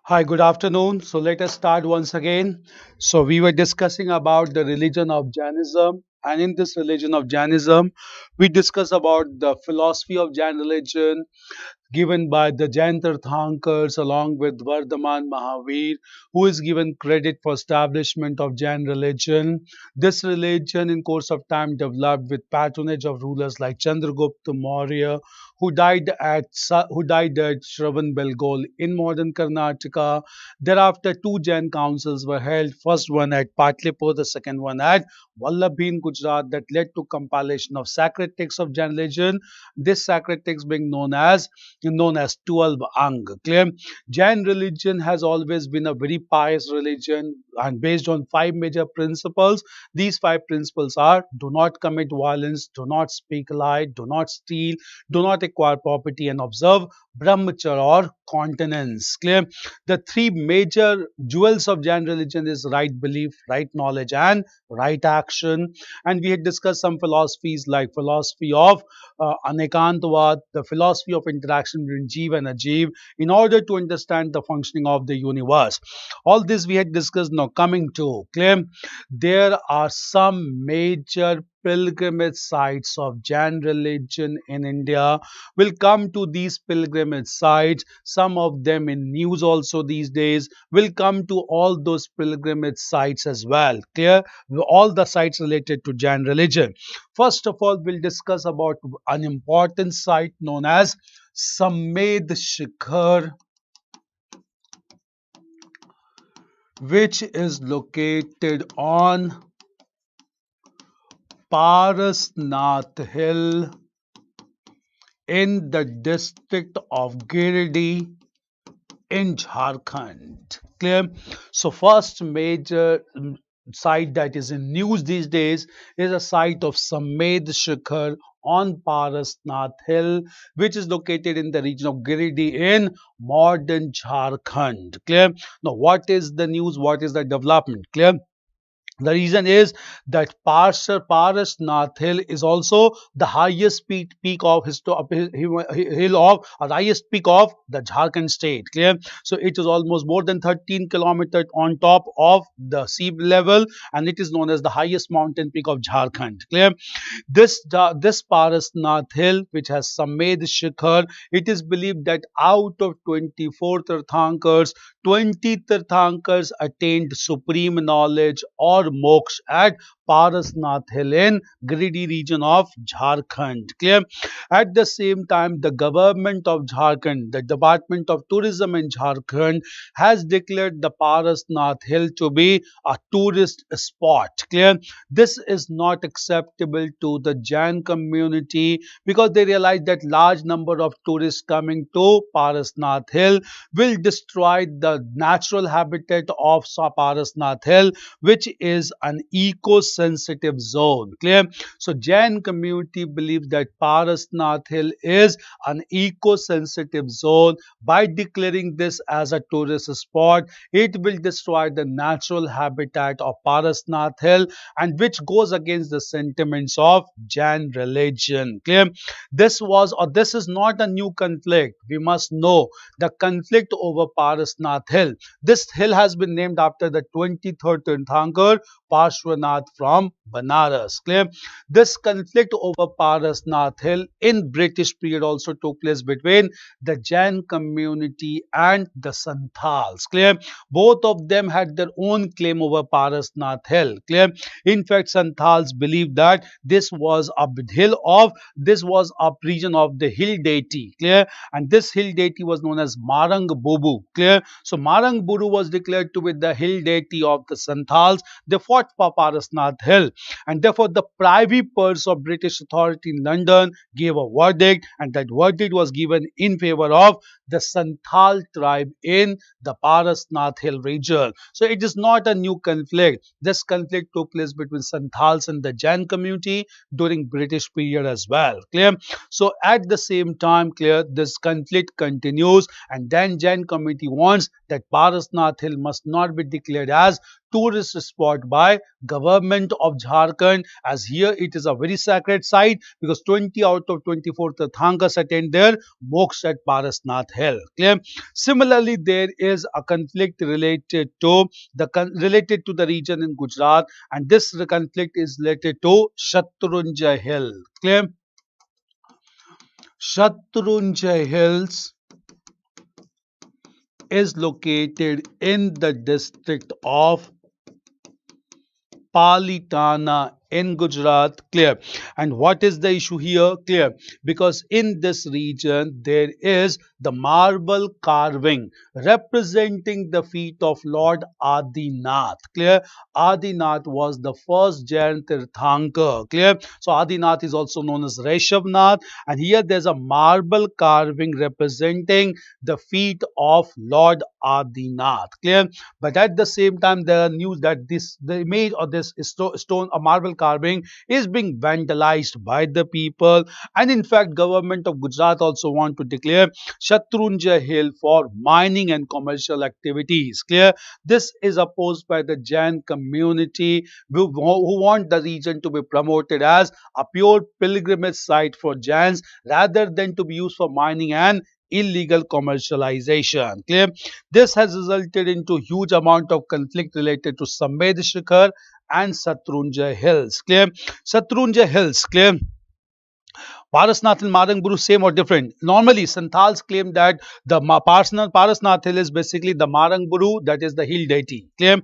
Hi, good afternoon. So let us start once again. So we were discussing about the religion of Jainism, and in this religion of Jainism, we discuss about the philosophy of Jain religion, given by the Jain Tirthankars along with Vardhaman Mahavir, who is given credit for establishment of Jain religion. This religion in course of time developed with patronage of rulers like Chandragupta Maurya, who died at Shravanbelgol in modern Karnataka. Thereafter, two Jain councils were held, first one at Patliputra, the second one at Vallabhi in Gujarat, that led to compilation of sacred texts of Jain religion. This sacred text being known as 12 Ang. Clear? Jain religion has always been a very pious religion and based on five major principles. These five principles are: do not commit violence, do not speak lie, do not steal, do not acquire property, and observe brahmacharya or continence. Clear? The three major jewels of Jain religion is right belief, right knowledge, and right action. And we had discussed some philosophies like philosophy of Anekantavad, the philosophy of interaction between Jeev and Ajeev, in order to understand the functioning of the universe. All this we had discussed. Now, coming to clear, there are some major pilgrimage sites of Jain religion in India. We'll come to these pilgrimage sites, some of them in news also these days. We'll come to all those pilgrimage sites as well. Clear? All the sites related to Jain religion. First of all, we'll discuss about an important site known as Samed Shikhar, which is located on Parasnath Hill in the district of Giridih in Jharkhand. Clear? So, first major site that is in news these days is a site of Samed Shikhar on Parasnath Hill, which is located in the region of Giridih in modern Jharkhand. Clear? Now, what is the news? What is the development? Clear? The reason is that Parasnath Hill is also the highest peak of hill of the highest peak of the Jharkhand state. Clear? So it is almost more than 13 kilometers on top of the sea level, and it is known as the highest mountain peak of Jharkhand. Clear? This Parasnath Hill, which has Samed Shikhar, it is believed that out of 24 Tirthankars, 20 Tirthankars attained supreme knowledge or moksha at Parasnath Hill in Giridih region of Jharkhand. Clear? At the same time, the government of Jharkhand, the Department of Tourism in Jharkhand, has declared the Parasnath Hill to be a tourist spot. Clear? This is not acceptable to the Jain community because they realize that large number of tourists coming to Parasnath Hill will destroy the natural habitat of Parasnath Hill, which is an eco-sensitive zone. Clear? So Jain community believes that Parasnath Hill is an eco-sensitive zone. By declaring this as a tourist spot, it will destroy the natural habitat of Parasnath Hill, and which goes against the sentiments of Jain religion. Clear? This is not a new conflict. We must know the conflict over Parasnath Hill. This hill has been named after the 23rd Tirthankar, Parshvanath from Banaras. Clear? This conflict over Parasnath Hill in British period also took place between the Jain community and the Santals. Clear? Both of them had their own claim over Parasnath Hill. Clear? In fact, Santals believed that this was a region of the hill deity. Clear? And this hill deity was known as Marang Bobu. Clear? So Marang Bobu was declared to be the hill deity of the Santals. They fought for Parasnath Hill, and therefore the Privy Purse of British authority in London gave a verdict, and that verdict was given in favor of the Santhal tribe in the Parasnath Hill region. So it is not a new conflict. This conflict took place between Santhals and the Jain community during British period as well. Clear? So at the same time, clear, this conflict continues, and then Jain community wants that Parasnath Hill must not be declared as tourist spot by by government of Jharkhand, as here it is a very sacred site because 20 out of 24 Tirthankars attend their moksha at Parasnath Hill. Clear? Similarly, there is a conflict related to the region in Gujarat, and this conflict is related to Shatrunjay Hill. Clear? Shatrunjay Hills is located in the district of Palitana in Gujarat. Clear? And what is the issue here? Clear? Because in this region there is the marble carving representing the feet of Lord Adinath. Clear? Adinath was the first Jain Tirthankar. Clear? So Adinath is also known as Reshavnath, and here there's a marble carving representing the feet of Lord Adinath. Clear? But at the same time, there are news that the image of this stone or marble carving is being vandalized by the people, and in fact government of Gujarat also want to declare Shatrunjay Hill for mining and commercial activities. Clear? This is opposed by the Jain community who want the region to be promoted as a pure pilgrimage site for Jains rather than to be used for mining and illegal commercialization. Clear? This has resulted into huge amount of conflict related to Samed Shikhar and Shatrunjay Hills. Clear? Shatrunjay Hills. Clear? Parasnath and Marangpur same or different? Normally, Santals claim that the Parasnath hill is basically the Marangpur, that is the hill deity. Clear?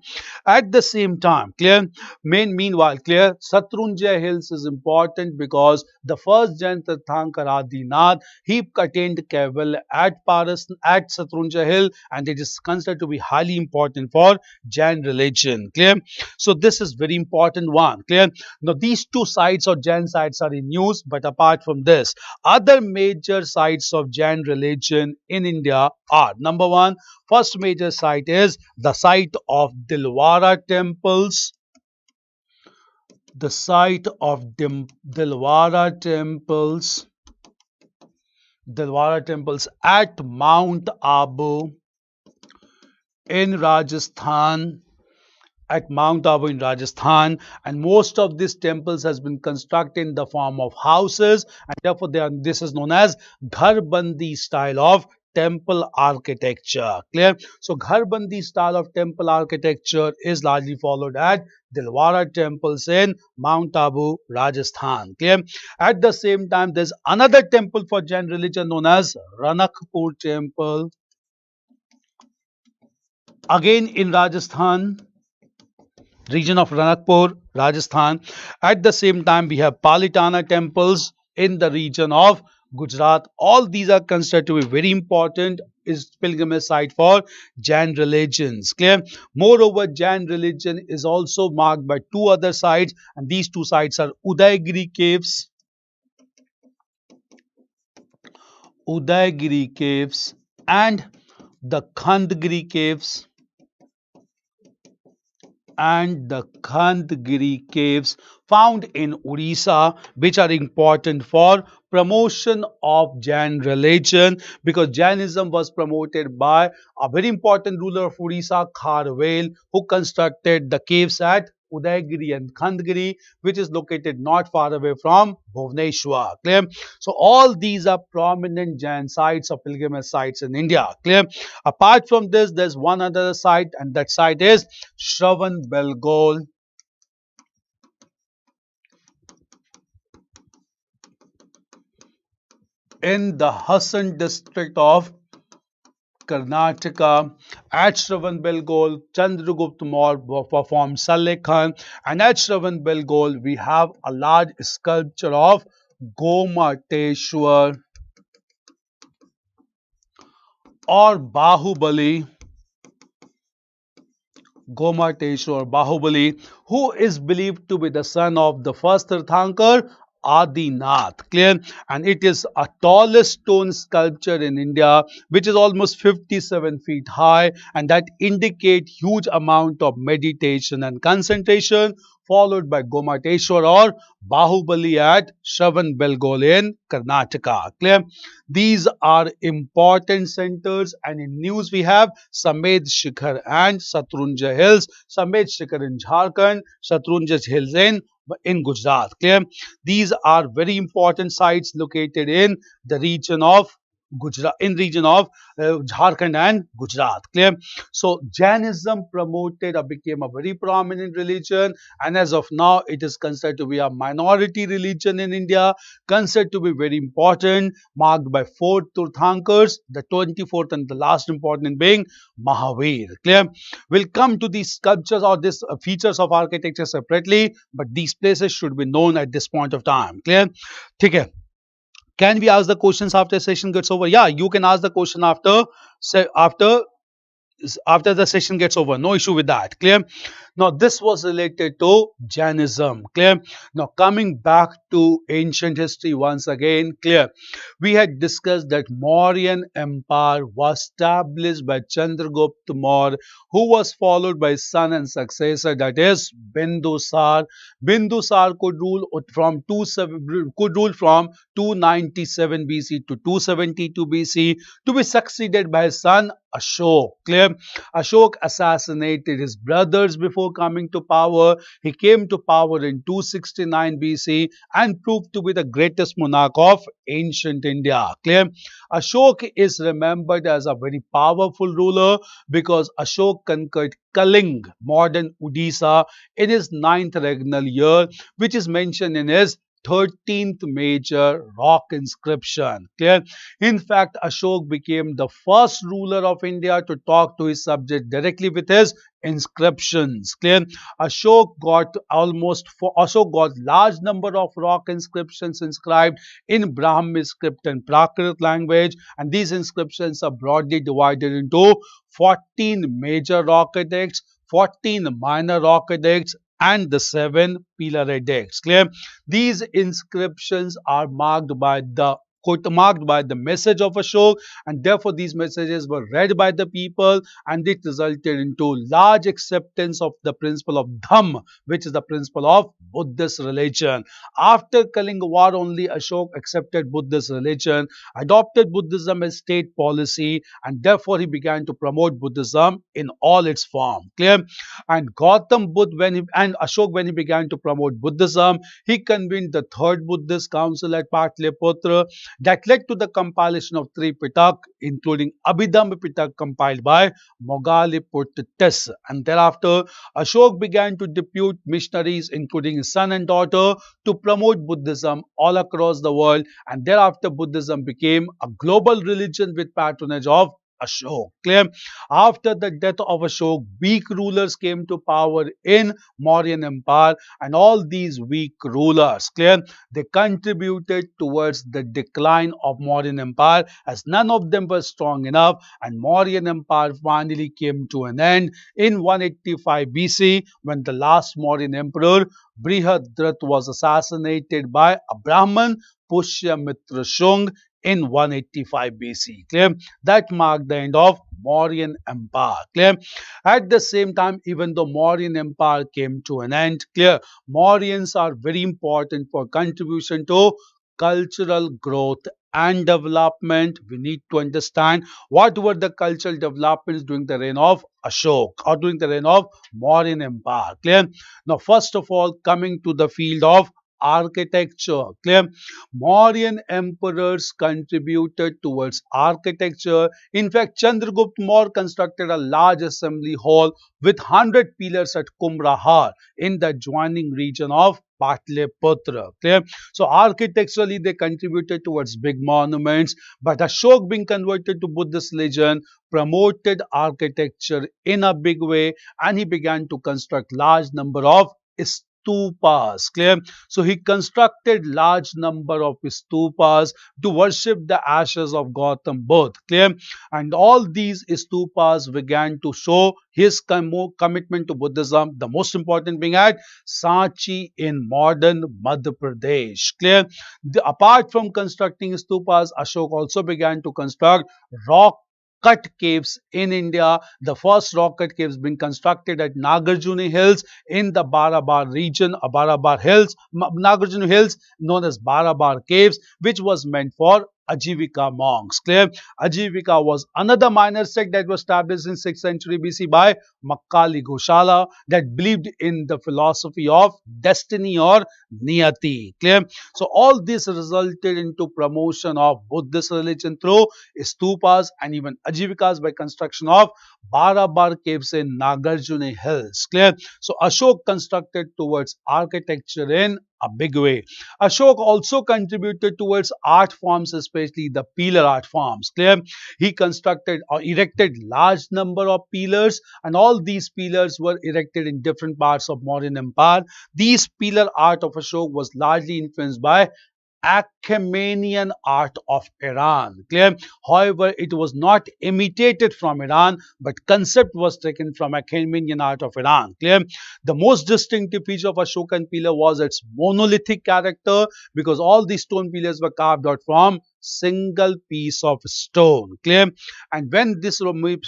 At the same time, clear? Meanwhile, clear? Shatrunjay Hills is important because the first Jain Tirthankar Adinath, he attained Keval at Shatrunjay Hill, and it is considered to be highly important for Jain religion. Clear? So this is very important one. Clear? Now these two sites or Jain sites are in news, but apart from this, other major sites of Jain religion in India are: number one, first major site is the site of Dilwara temples. The site of Dilwara temples at Mount Abu in Rajasthan. At Mount Abu in Rajasthan, and most of these temples has been constructed in the form of houses, and therefore this is known as Gharbandi style of temple architecture. Clear? So Gharbandi style of temple architecture is largely followed at Dilwara temples in Mount Abu, Rajasthan. Clear? At the same time, there's another temple for Jain religion known as Ranakpur temple, again in Rajasthan, region of Ranakpur, Rajasthan. At the same time, we have Palitana temples in the region of Gujarat. All these are considered to be very important is pilgrimage site for Jain religions. Clear? Moreover, Jain religion is also marked by two other sites, and these two sites are Udaygiri caves, and the Khandgiri caves. Found in Odisha, which are important for promotion of Jain religion, because Jainism was promoted by a very important ruler of Odisha, Kharvel, who constructed the caves at Udaygiri and Khandgiri, which is located not far away from Bhubaneswar. Clear? So all these are prominent Jain sites or pilgrimage sites in India. Clear? Apart from this, there's one other site, and that site is Shravan Belgol. In the Hassan district of Karnataka. At Shravan Belgol, Chandragupta Maurya performed Salekhan, and at Shravan Belgol we have a large sculpture of Gomateshwar or Bahubali. Bahubali, who is believed to be the son of the first Tirthankar, Adinath. Clear? And it is a tallest stone sculpture in India, which is almost 57 feet high, and that indicate huge amount of meditation and concentration followed by Gomateshwar or Bahubali at Shravanbelgol in Karnataka. Clear? These are important centers, and in news we have Samed Shikhar and Satrunja Hills. Samed Shikhar in Jharkhand, Satrunja Hills in Gujarat. Clear? These are very important sites located in the region of Gujarat, in region of Jharkhand and Gujarat. Clear? So Jainism promoted or became a very prominent religion, and as of now, it is considered to be a minority religion in India, considered to be very important, marked by four Tirthankars, the 24th and the last important being Mahavir. Clear? We'll come to these sculptures or these features of architecture separately, but these places should be known at this point of time. Clear? Okay. Can we ask the questions after session gets over? Yeah, you can ask the question after after the session gets over. No issue with that. Clear? Now, this was related to Jainism. Clear? Now, coming back to ancient history once again. Clear? We had discussed that Mauryan Empire was established by Chandragupta Maurya, who was followed by his son and successor, that is Bindusar. Bindusar could rule from 297 BC to 272 BC, to be succeeded by his son Ashok. Clear? Ashok assassinated his brothers before coming to power. He came to power in 269 BC and proved to be the greatest monarch of ancient India. Clear? Ashok is remembered as a very powerful ruler because Ashok conquered Kaling, modern Odisha, in his ninth regnal year, which is mentioned in his 13th major rock inscription. Clear? In fact, Ashok became the first ruler of India to talk to his subject directly with his inscriptions. Clear? Ashok got large number of rock inscriptions inscribed in Brahmi script and Prakrit language, and these inscriptions are broadly divided into 14 major rock edicts, 14 minor rock edicts, and the 7 pillar edicts. Clear? These inscriptions are marked by the message of Ashok, and therefore these messages were read by the people, and it resulted into large acceptance of the principle of Dhamma, which is the principle of Buddhist religion. After Kalinga War, only Ashok accepted Buddhist religion, adopted Buddhism as state policy, and therefore he began to promote Buddhism in all its form. Clear? And Ashok, when he began to promote Buddhism, he convened the third Buddhist council at Patliputra that led to the compilation of three Pitak, including Abhidhamma Pitak compiled by Mogaliputtis. And thereafter, Ashok began to depute missionaries, including his son and daughter, to promote Buddhism all across the world. And thereafter, Buddhism became a global religion with patronage of Ashok. Clear? After the death of Ashok, weak rulers came to power in Mauryan Empire, and all these weak rulers, clear, they contributed towards the decline of Mauryan Empire, as none of them were strong enough, and Mauryan Empire finally came to an end in 185 BC when the last Mauryan emperor Brihadrat was assassinated by a Brahman, Pushyamitra Shung, in 185 BC. Clear? That marked the end of Mauryan Empire. Clear? At the same time, even though Mauryan Empire came to an end, clear, Mauryans are very important for contribution to cultural growth and development. We need to understand what were the cultural developments during the reign of Ashok or during the reign of Mauryan Empire. Clear? Now, first of all, coming to the field of architecture. Clear? Mauryan emperors contributed towards architecture. In fact, Chandragupta Maurya constructed a large assembly hall with 100 pillars at Kumrahar in the adjoining region of Patliputra. Clear? So architecturally they contributed towards big monuments, but Ashok, being converted to Buddhist religion, promoted architecture in a big way, and he began to construct large number of stupas. Clear? So he constructed large number of stupas to worship the ashes of Gautam Buddha. Clear? And all these stupas began to show his commitment to Buddhism, the most important being at Sanchi in modern Madhya Pradesh. Clear? Apart from constructing stupas, Ashok also began to construct rock cut caves in India. The first rock cut caves being constructed at Nagarjuna Hills in the Barabar region, Barabar Hills, Nagarjuna Hills, known as Barabar Caves, which was meant for Ajivika monks. Clear? Ajivika was another minor sect that was established in 6th century BC by Makkali Goshala that believed in the philosophy of destiny or niyati. Clear? So all this resulted into promotion of Buddhist religion through stupas and even Ajivikas by construction of Barabar caves in Nagarjuna Hills. Clear? So Ashok constructed towards architecture in a big way. Ashok also contributed towards art forms, especially the pillar art forms. Clear? He constructed or erected large number of pillars, and all these pillars were erected in different parts of Mauryan Empire. These pillar art of Ashok was largely influenced by Achaemenian art of Iran. Clear? However, it was not imitated from Iran, but concept was taken from Achaemenian art of Iran. Clear? The most distinctive feature of Ashokan pillar was its monolithic character, because all these stone pillars were carved out from single piece of stone. Clear? And when these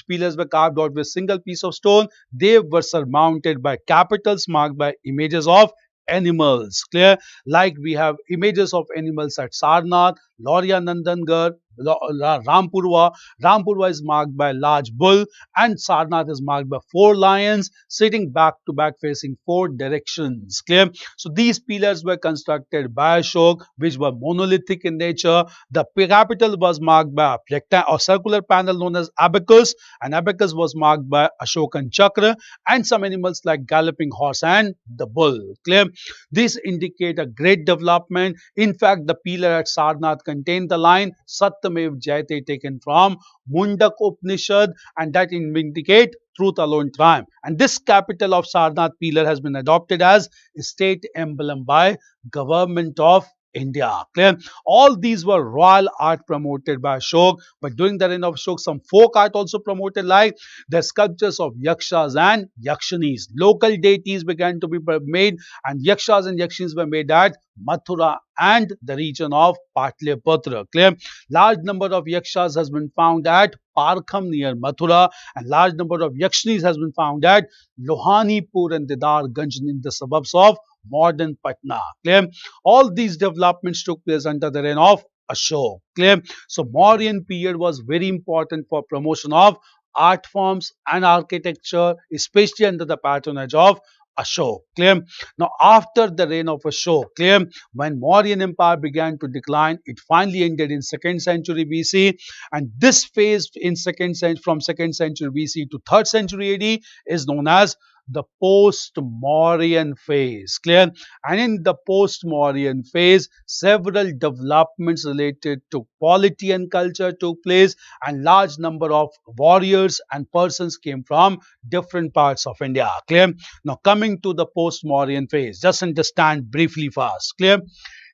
pillars were carved out with single piece of stone, they were surmounted by capitals marked by images of animals. Clear? Like we have images of animals at Sarnath, Loria Nandangarh, Rampurva. Rampurva is marked by large bull, and Sarnath is marked by 4 lions sitting back to back facing 4 directions. Clear? So these pillars were constructed by Ashok, which were monolithic in nature. The capital was marked by a rectangular or circular panel known as abacus, and abacus was marked by Ashokan chakra and some animals like galloping horse and the bull. Clear? This indicate a great development. In fact, the pillar at Sarnath contained the line Satyamev Jayate, taken from Mundak Upanishad, and that indicate truth alone triumph. And this capital of Sarnath pillar has been adopted as state emblem by government of India. Clear? All these were royal art promoted by Ashok, but during the reign of Ashok, some folk art also promoted, like the sculptures of yakshas and yakshinis. Local deities began to be made, and yakshas and yakshinis were made at Mathura and the region of Patliputra. Clear? Large number of yakshas has been found at Parkham near Mathura, and large number of yakshinis has been found at Lohanipur and Didarganj in the suburbs of modern Patna. Clear? All these developments took place under the reign of Ashok. Clear? So Mauryan period was very important for promotion of art forms and architecture, especially under the patronage of Ashok. Clear? Now, after the reign of Ashok, clear, when Mauryan Empire began to decline, it finally ended in 2nd century BC, and this phase in from 2nd century BC to 3rd century AD is known as the post-Mauryan phase. Clear? And in the post-Mauryan phase, several developments related to polity and culture took place, and large number of warriors and persons came from different parts of India. Clear? Now coming to the post-Mauryan phase, just understand briefly first. Clear?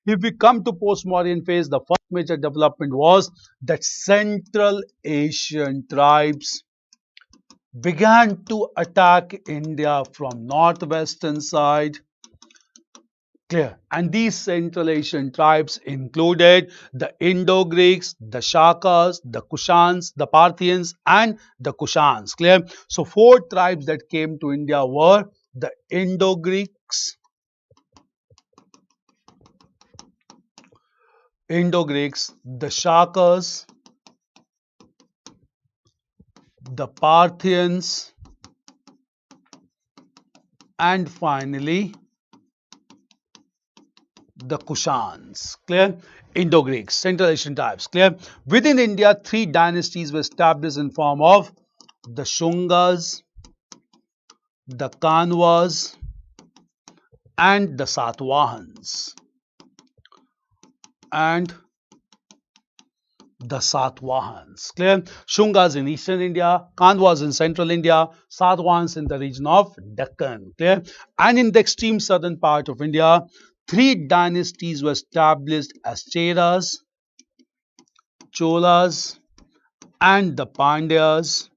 If we come to post-Mauryan phase, the first major development was that Central Asian tribes began to attack India from northwestern side. Clear? And these Central Asian tribes included the Indo-Greeks, the Shakas, the Kushans, the Parthians, and the Kushans. Clear? So 4 tribes that came to India were the Indo-Greeks, the Shakas, the Parthians, and finally the Kushans. Clear? Indo-Greeks, Central Asian tribes. Clear? Within India, 3 dynasties were established in form of the Shungas, the Kanwas, and the Satvahans. Clear? Shungas in eastern India, Kanwas in central India, Satvahans in the region of Deccan. Clear? And in the extreme southern part of India, 3 dynasties were established as Cheras, Cholas, and the Pandyas.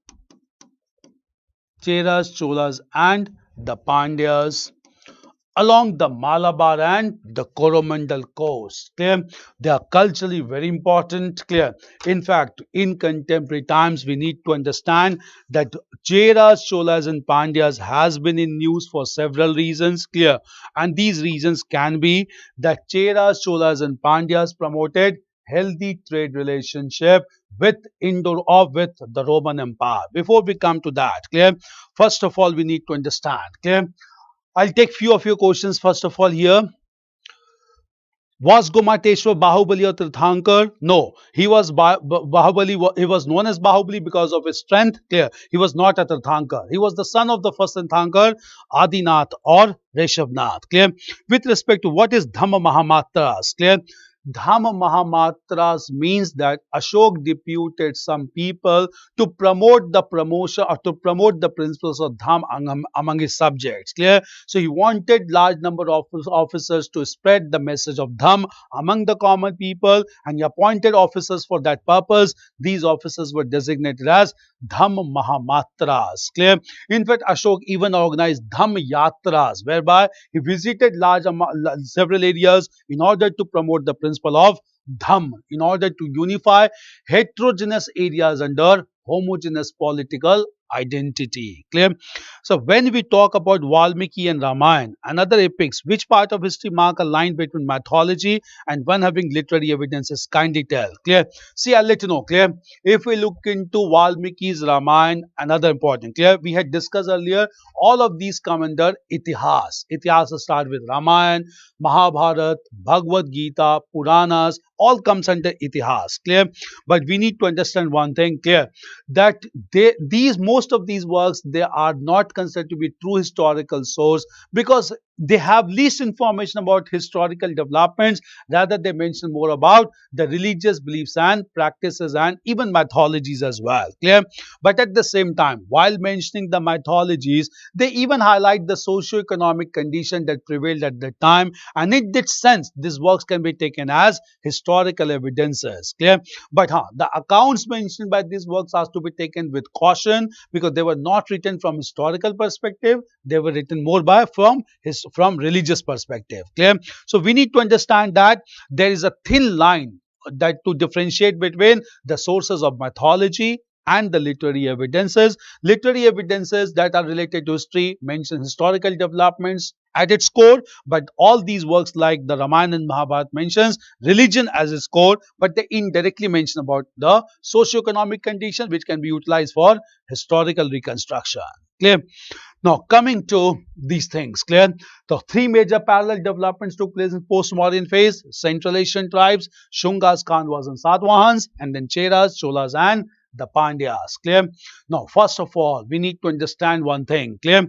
Cheras, Cholas, and the Pandyas. along the Malabar and the Coromandel coast. Clear? They are culturally very important. Clear? In fact, in contemporary times, we need to understand that Cheras, Cholas, and Pandyas has been in news for several reasons. Clear? And these reasons can be that Cheras, Cholas, and Pandyas promoted healthy trade relationship with Indo or with the Roman Empire. Before we come to that, clear? First of all, we need to understand. Clear? I'll take few of your questions first of all here. Was Gomateshwar Bahubali or Tirthankar? No, he was Bahubali. He was known as Bahubali because of his strength. Clear. He was not a Tirthankar. He was the son of the first Tirthankar, Adinath or Reshavnath. Clear. With respect to what is Dhamma Mahamatras? Clear. Dhamma Mahamatras means that Ashok deputed some people to promote the promotion or to promote the principles of Dham among his subjects. Clear? So he wanted large number of officers to spread the message of Dham among the common people, and he appointed officers for that purpose. These officers were designated as Dham Mahamatras. Clear? In fact, Ashok even organized Dham Yatras, whereby he visited several areas in order to promote the principle of Dham, in order to unify heterogeneous areas under homogeneous political identity. Clear? So when we talk about Valmiki and Ramayana and other epics, which part of history mark a line between mythology and one having literary evidences? Kindly tell. Clear? See, I'll let you know. Clear? If we look into Valmiki's Ramayana and other important, clear? We had discussed earlier, all of these come under Itihas. Itihas start with Ramayana, Mahabharata, Bhagavad Gita, Puranas, all comes under Itihas. Clear? But we need to understand one thing. Clear? That most of these works, they are not considered to be true historical source because they have least information about historical developments. Rather, they mention more about the religious beliefs and practices and even mythologies as well. Clear? But at the same time, while mentioning the mythologies, they even highlight the socio-economic condition that prevailed at the time, and in that sense, these works can be taken as historical evidences. Clear? But the accounts mentioned by these works has to be taken with caution because they were not written from historical perspective. They were written more by from religious perspective. Clear? So we need to understand that there is a thin line that to differentiate between the sources of mythology and the literary evidences. Literary evidences that are related to history mention historical developments at its core, but all these works like the Ramayana and Mahabharata mentions religion as its core, but they indirectly mention about the socio-economic condition which can be utilized for historical reconstruction. Clear? Now, coming to these things, clear? The three major parallel developments took place in post-modern phase. Central Asian tribes, Shungas, Khandwas and Satvahans, and then Cheras, Cholas and the Pandyas. Clear? Now, first of all, we need to understand one thing. Clear?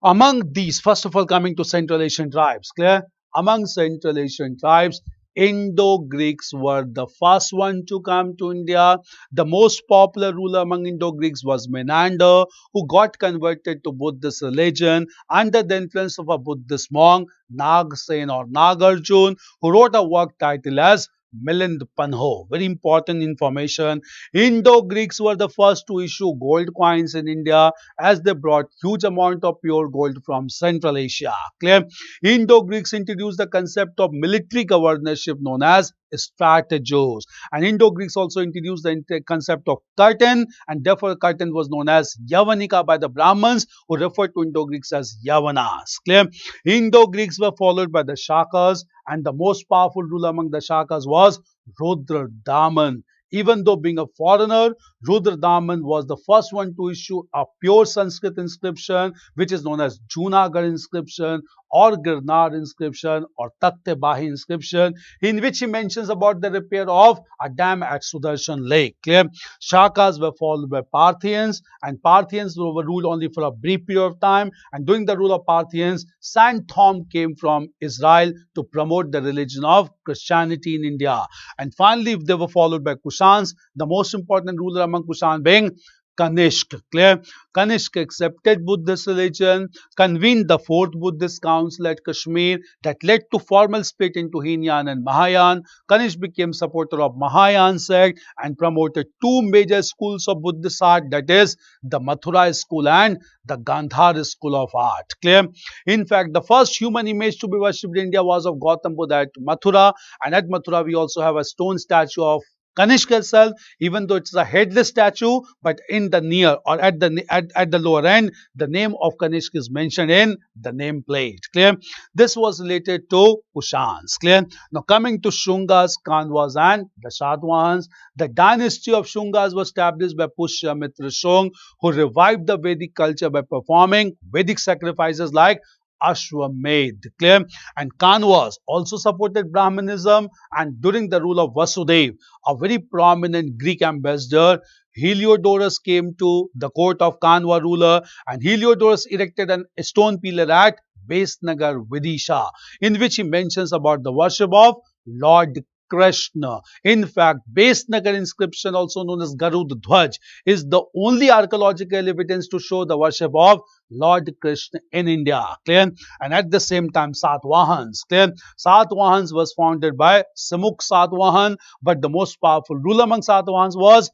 Among these, first of all, coming to Central Asian tribes. Clear? Among Central Asian tribes, Indo-Greeks were the first one to come to India. The most popular ruler among Indo-Greeks was Menander, who got converted to Buddhist religion under the influence of a Buddhist monk, Nagsen or Nagarjun, who wrote a work titled as Milind Panho. Very important information. Indo-Greeks were the first to issue gold coins in India as they brought huge amount of pure gold from Central Asia. Clear? Indo-Greeks introduced the concept of military governorship known as strategos. And Indo-Greeks also introduced the concept of curtain, and therefore curtain was known as Yavanika by the Brahmins, who referred to Indo-Greeks as Yavanas. Clear? Indo-Greeks were followed by the Shakas, and the most powerful ruler among the Shakas was Rudradaman. Even though being a foreigner, Rudradaman was the first one to issue a pure Sanskrit inscription, which is known as Junagadh inscription or Girnar inscription or Takte Bahi inscription, in which he mentions about the repair of a dam at Sudarshan Lake. Clear? Shakas were followed by Parthians, and Parthians were ruled only for a brief period of time, and during the rule of Parthians, Saint Thom came from Israel to promote the religion of Christianity in India. And finally, they were followed by Kushans, the most important ruler among Kushan being Kanishk. Clear? Kanishk accepted Buddhist religion, convened the fourth Buddhist council at Kashmir that led to formal split into Hinayan and Mahayan. Kanishk became supporter of Mahayan sect and promoted two major schools of Buddhist art, that is the Mathura school and the Gandhar school of art. Clear? In fact, the first human image to be worshipped in India was of Gautam Buddha at Mathura, and at Mathura we also have a stone statue of Kanishk herself, even though it's a headless statue, but in the near or at the lower end, the name of Kanishk is mentioned in the name plate. Clear? This was related to Kushans. Clear? Now coming to Shungas, Kanwas and the Satvahans, the dynasty of Shungas was established by Pushyamitra Shung, who revived the Vedic culture by performing Vedic sacrifices like Ashwamedh. Clear? And Kanwas also supported Brahmanism, and during the rule of Vasudev, a very prominent Greek ambassador, Heliodorus, came to the court of Kanwa ruler, and Heliodorus erected a stone pillar at Besnagar, Vidisha, in which he mentions about the worship of Lord Krishna. In fact, Besnagar inscription, also known as Garud Dhwaj, is the only archaeological evidence to show the worship of Lord Krishna in India. Clear? And at the same time, Satvahans. Clear? Satvahans was founded by Samukh Satvahan, but the most powerful ruler among Satvahans was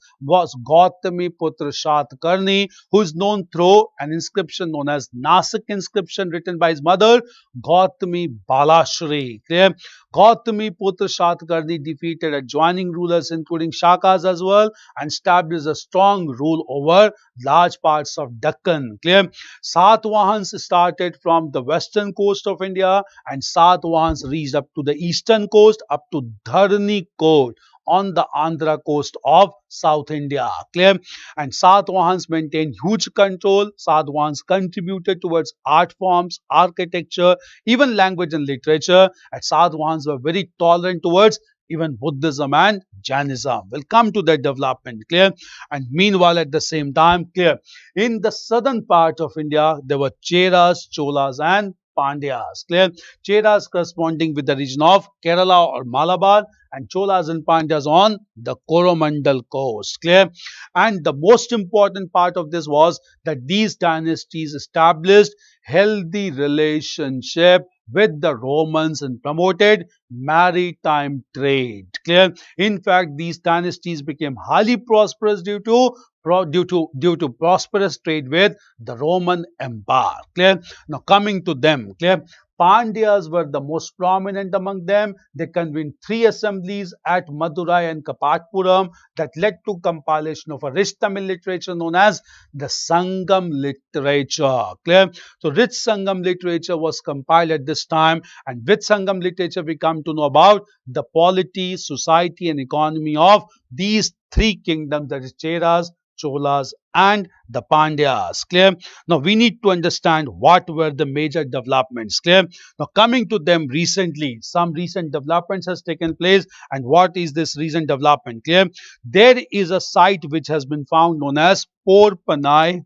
Gautami Putra Shatkarni, who is known through an inscription known as Nasik inscription written by his mother, Gautami Balashri. Clear? Gautami Putra Shatkarni defeated adjoining rulers including Shakas as well and established a strong rule over large parts of Deccan. Clear? Satvahans started from the western coast of India, and Satvahans reached up to the eastern coast, up to Dharni Coast on the Andhra coast of South India. Clear? And Satvahans maintained huge control. Satvahans contributed towards art forms, architecture, even language and literature. And Satvahans were very tolerant towards even Buddhism and Jainism. We'll come to that development. Clear? And meanwhile, at the same time, clear, in the southern part of India, there were Cheras, Cholas and Pandyas. Clear? Cheras corresponding with the region of Kerala or Malabar, and Cholas and Pandyas on the Coromandel coast. Clear? And the most important part of this was that these dynasties established healthy relationship with the Romans and promoted maritime trade. Clear? In fact, these dynasties became highly prosperous due to prosperous trade with the Roman Empire. Clear? Now coming to them. Clear? Pandyas were the most prominent among them. They convened three assemblies at Madurai and Kapatpuram that led to compilation of a rich Tamil literature known as the Sangam literature. Clear? So rich Sangam literature was compiled at this time, and with Sangam literature we come to know about the polity, society and economy of these three kingdoms, that is Cheras, Cholas and the Pandyas. Clear? Now we need to understand what were the major developments. Clear? Now coming to them recently, some recent developments has taken place, and what is this recent development? Clear? There is a site which has been found known as Porpanai.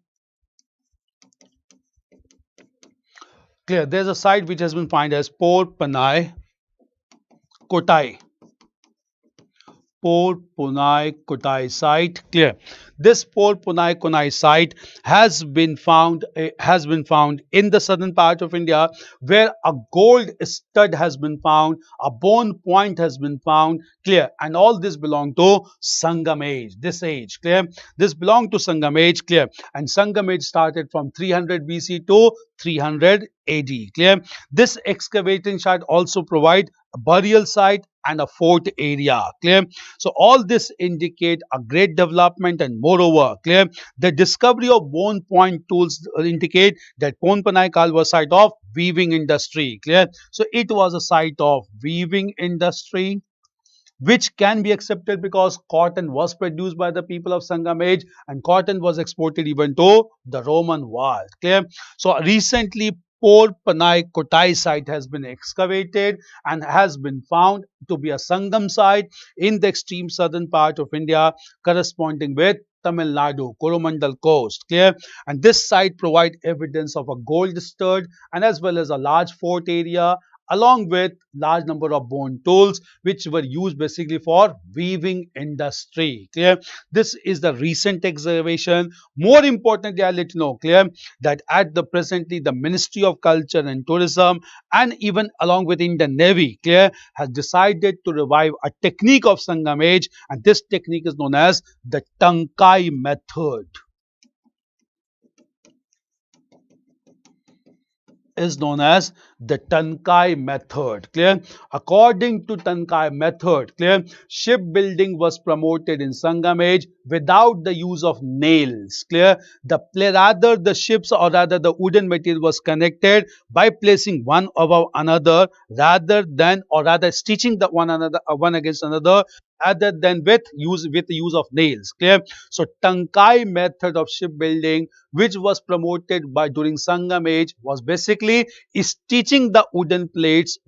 Clear? There is a site which has been found as Porpanai Kotai. Porpunai Kotai site. Clear? This Porpunai Kotai site has been found in the southern part of India, where a gold stud has been found, a bone point has been found. Clear? And all this belong to Sangam age. This age. Clear? This belonged to Sangam age. Clear? And Sangam age started from 300 BC to 300 AD. Clear? This excavating site also provide a burial site and a fort area. Clear? So all this indicate a great development, and moreover, clear, the discovery of bone point tools indicate that Ponpanai was a site of weaving industry. Clear? So it was a site of weaving industry, which can be accepted because cotton was produced by the people of Sangam age, and cotton was exported even to the Roman world. Clear? So recently Porpanai Kotai site has been excavated and has been found to be a Sangam site in the extreme southern part of India, corresponding with Tamil Nadu, Coromandel coast. Clear? And this site provides evidence of a gold stud and as well as a large fort area, along with large number of bone tools which were used basically for weaving industry. Clear? This is the recent excavation. More importantly, I'll let you know, clear, that at the presently the Ministry of Culture and Tourism and even along with Indian Navy, clear, has decided to revive a technique of Sangam age, and this technique is known as the Tankai method. Is known as the Tankai method. Clear? According to Tankai method, clear, shipbuilding was promoted in Sangam age without the use of nails. Clear? Rather the ships or rather the wooden material was connected by placing one above another rather than or rather stitching the one against another rather than with the use of nails. Clear? So Tankai method of shipbuilding which was promoted by during Sangam age was basically stitching the wooden plates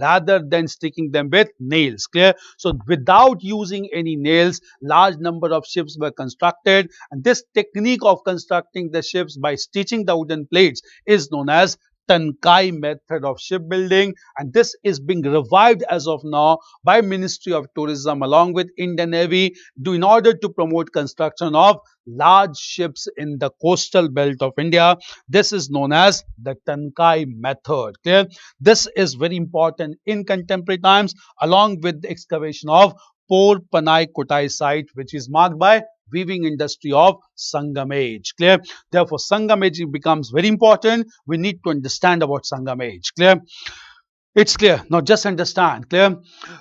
rather than sticking them with nails. Clear? So without using any nails, large number of ships were constructed, and this technique of constructing the ships by stitching the wooden plates is known as Tankai method of shipbuilding, and this is being revived as of now by Ministry of Tourism along with Indian Navy in order to promote construction of large ships in the coastal belt of India. This is known as the Tankai method. Clear? This is very important in contemporary times along with the excavation of Por Panai Kotai site which is marked by weaving industry of Sangam age. Clear? Therefore, Sangam age becomes very important. We need to understand about Sangam age. Clear? It's clear. Now just understand. Clear?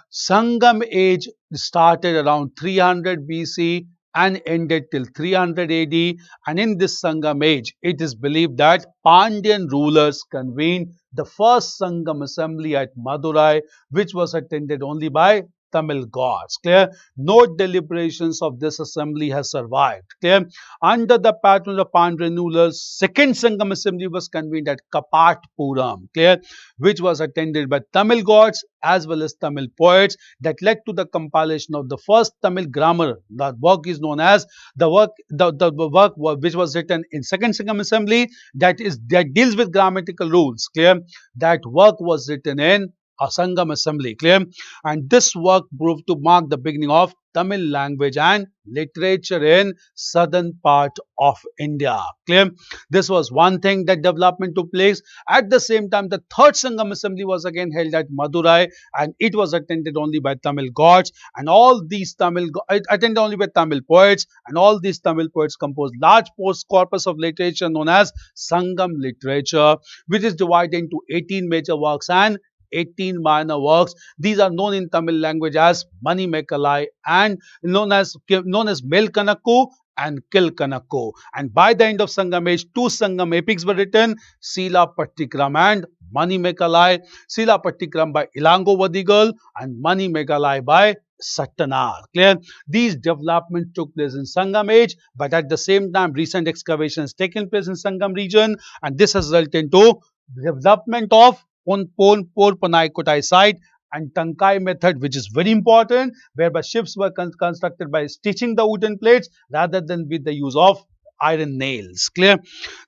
Sangam age started around 300 BC and ended till 300 AD. And in this Sangam age, it is believed that Pandyan rulers convened the first Sangam assembly at Madurai, which was attended only by Tamil gods. Clear? No deliberations of this assembly has survived. Clear? Under the patronage of Pandyan rulers, second Sangam assembly was convened at Kapatpuram. Clear? Which was attended by Tamil gods as well as Tamil poets that led to the compilation of the first Tamil grammar. That work is known as the work which was written in second Sangam assembly that deals with grammatical rules. Clear? That work was written in a Sangam assembly. Clear? And this work proved to mark the beginning of Tamil language and literature in southern part of India. Clear? This was one thing that development took place. At the same time, the third Sangam assembly was again held at Madurai, and it was attended only by Tamil gods, and all these attended only by Tamil poets, and all these Tamil poets composed large corpus of literature known as Sangam literature, which is divided into 18 major works and 18 minor works. These are known in Tamil language as Mani Mekalai and known as Melkanakku and Kilkanakku. And by the end of Sangam age, two Sangam epics were written, Sila Pattikram and Mani Mekalai. Sila Pattikram by Ilango Vadigal and Mani Mekalai by Sattanar. Clear? These developments took place in Sangam age, but at the same time, recent excavations taken place in Sangam region, and this has resulted into development of Por Panai Kotai site and Tankai method, which is very important, whereby ships were constructed by stitching the wooden plates rather than with the use of iron nails. Clear?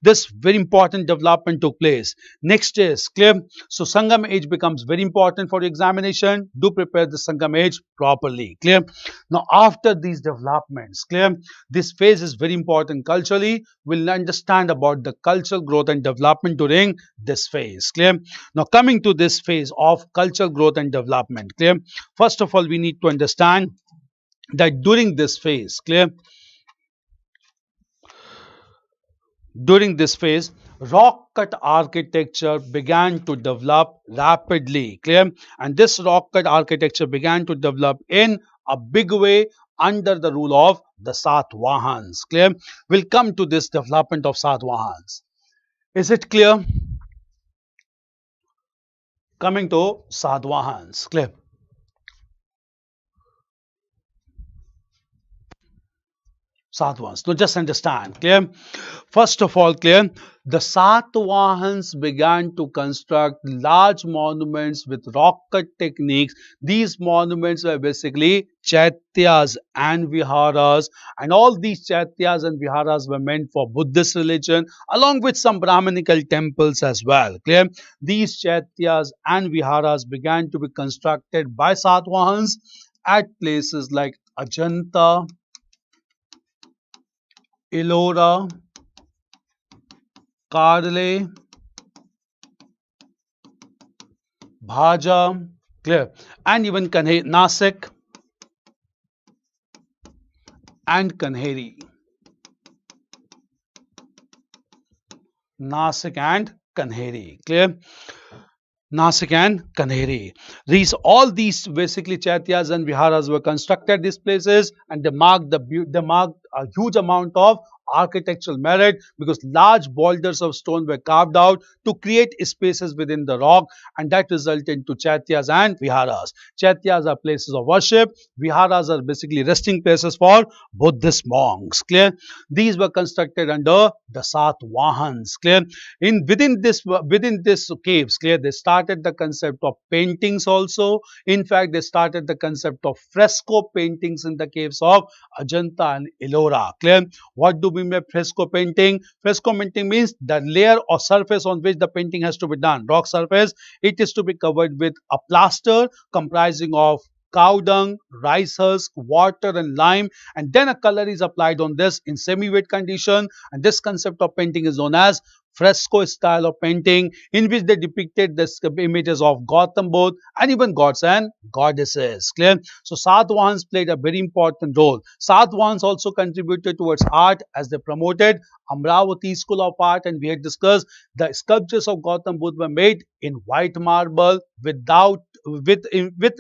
This very important development took place. Next is clear. So Sangam age becomes very important for examination. Do prepare the Sangam age properly. Clear? Now after these developments, clear, this phase is very important culturally. We'll understand about the cultural growth and development during this phase. Clear? Now coming to this phase of cultural growth and development. Clear? First of all, we need to understand that during this phase, clear, during this phase, rock cut architecture began to develop rapidly. Clear? And this rock cut architecture began to develop in a big way under the rule of the Satvahans. Clear? We'll come to this development of Satvahans. Is it clear? Coming to Satvahans. Clear? Satvahans. Now just understand, clear? First of all, clear, the Satvahans began to construct large monuments with rock cut techniques. These monuments were basically chaityas and viharas, and all these chaityas and viharas were meant for Buddhist religion, along with some Brahminical temples as well. Clear? These chaityas and viharas began to be constructed by Satvahans at places like Ajanta, Ellora, Karle, Bhaja, clear, and even Nasik and Kanheri. Nasik and Kanheri, clear? Nasik and Kanheri. All these basically chaityas and viharas were constructed at these places, and they marked a huge amount of architectural merit because large boulders of stone were carved out to create spaces within the rock, and that resulted into chaityas and viharas. Chaityas are places of worship. Viharas are basically resting places for Buddhist monks. Clear? These were constructed under the Satvahans. Clear? Within this caves, clear, they started the concept of paintings also. In fact, they started the concept of fresco paintings in the caves of Ajanta and Ellora. Clear? What do we mean by fresco painting? Fresco painting means the layer or surface on which the painting has to be done, rock surface. It is to be covered with a plaster comprising of cow dung, rice husk, water and lime, and then a color is applied on this in semi-wet condition, and this concept of painting is known as fresco style of painting, in which they depicted the images of Gautam Buddha and even gods and goddesses. Clear? So Satvahans played a very important role. Satvahans also contributed towards art as they promoted Amravati School of Art, and we had discussed the sculptures of Gautam Buddha were made in white marble with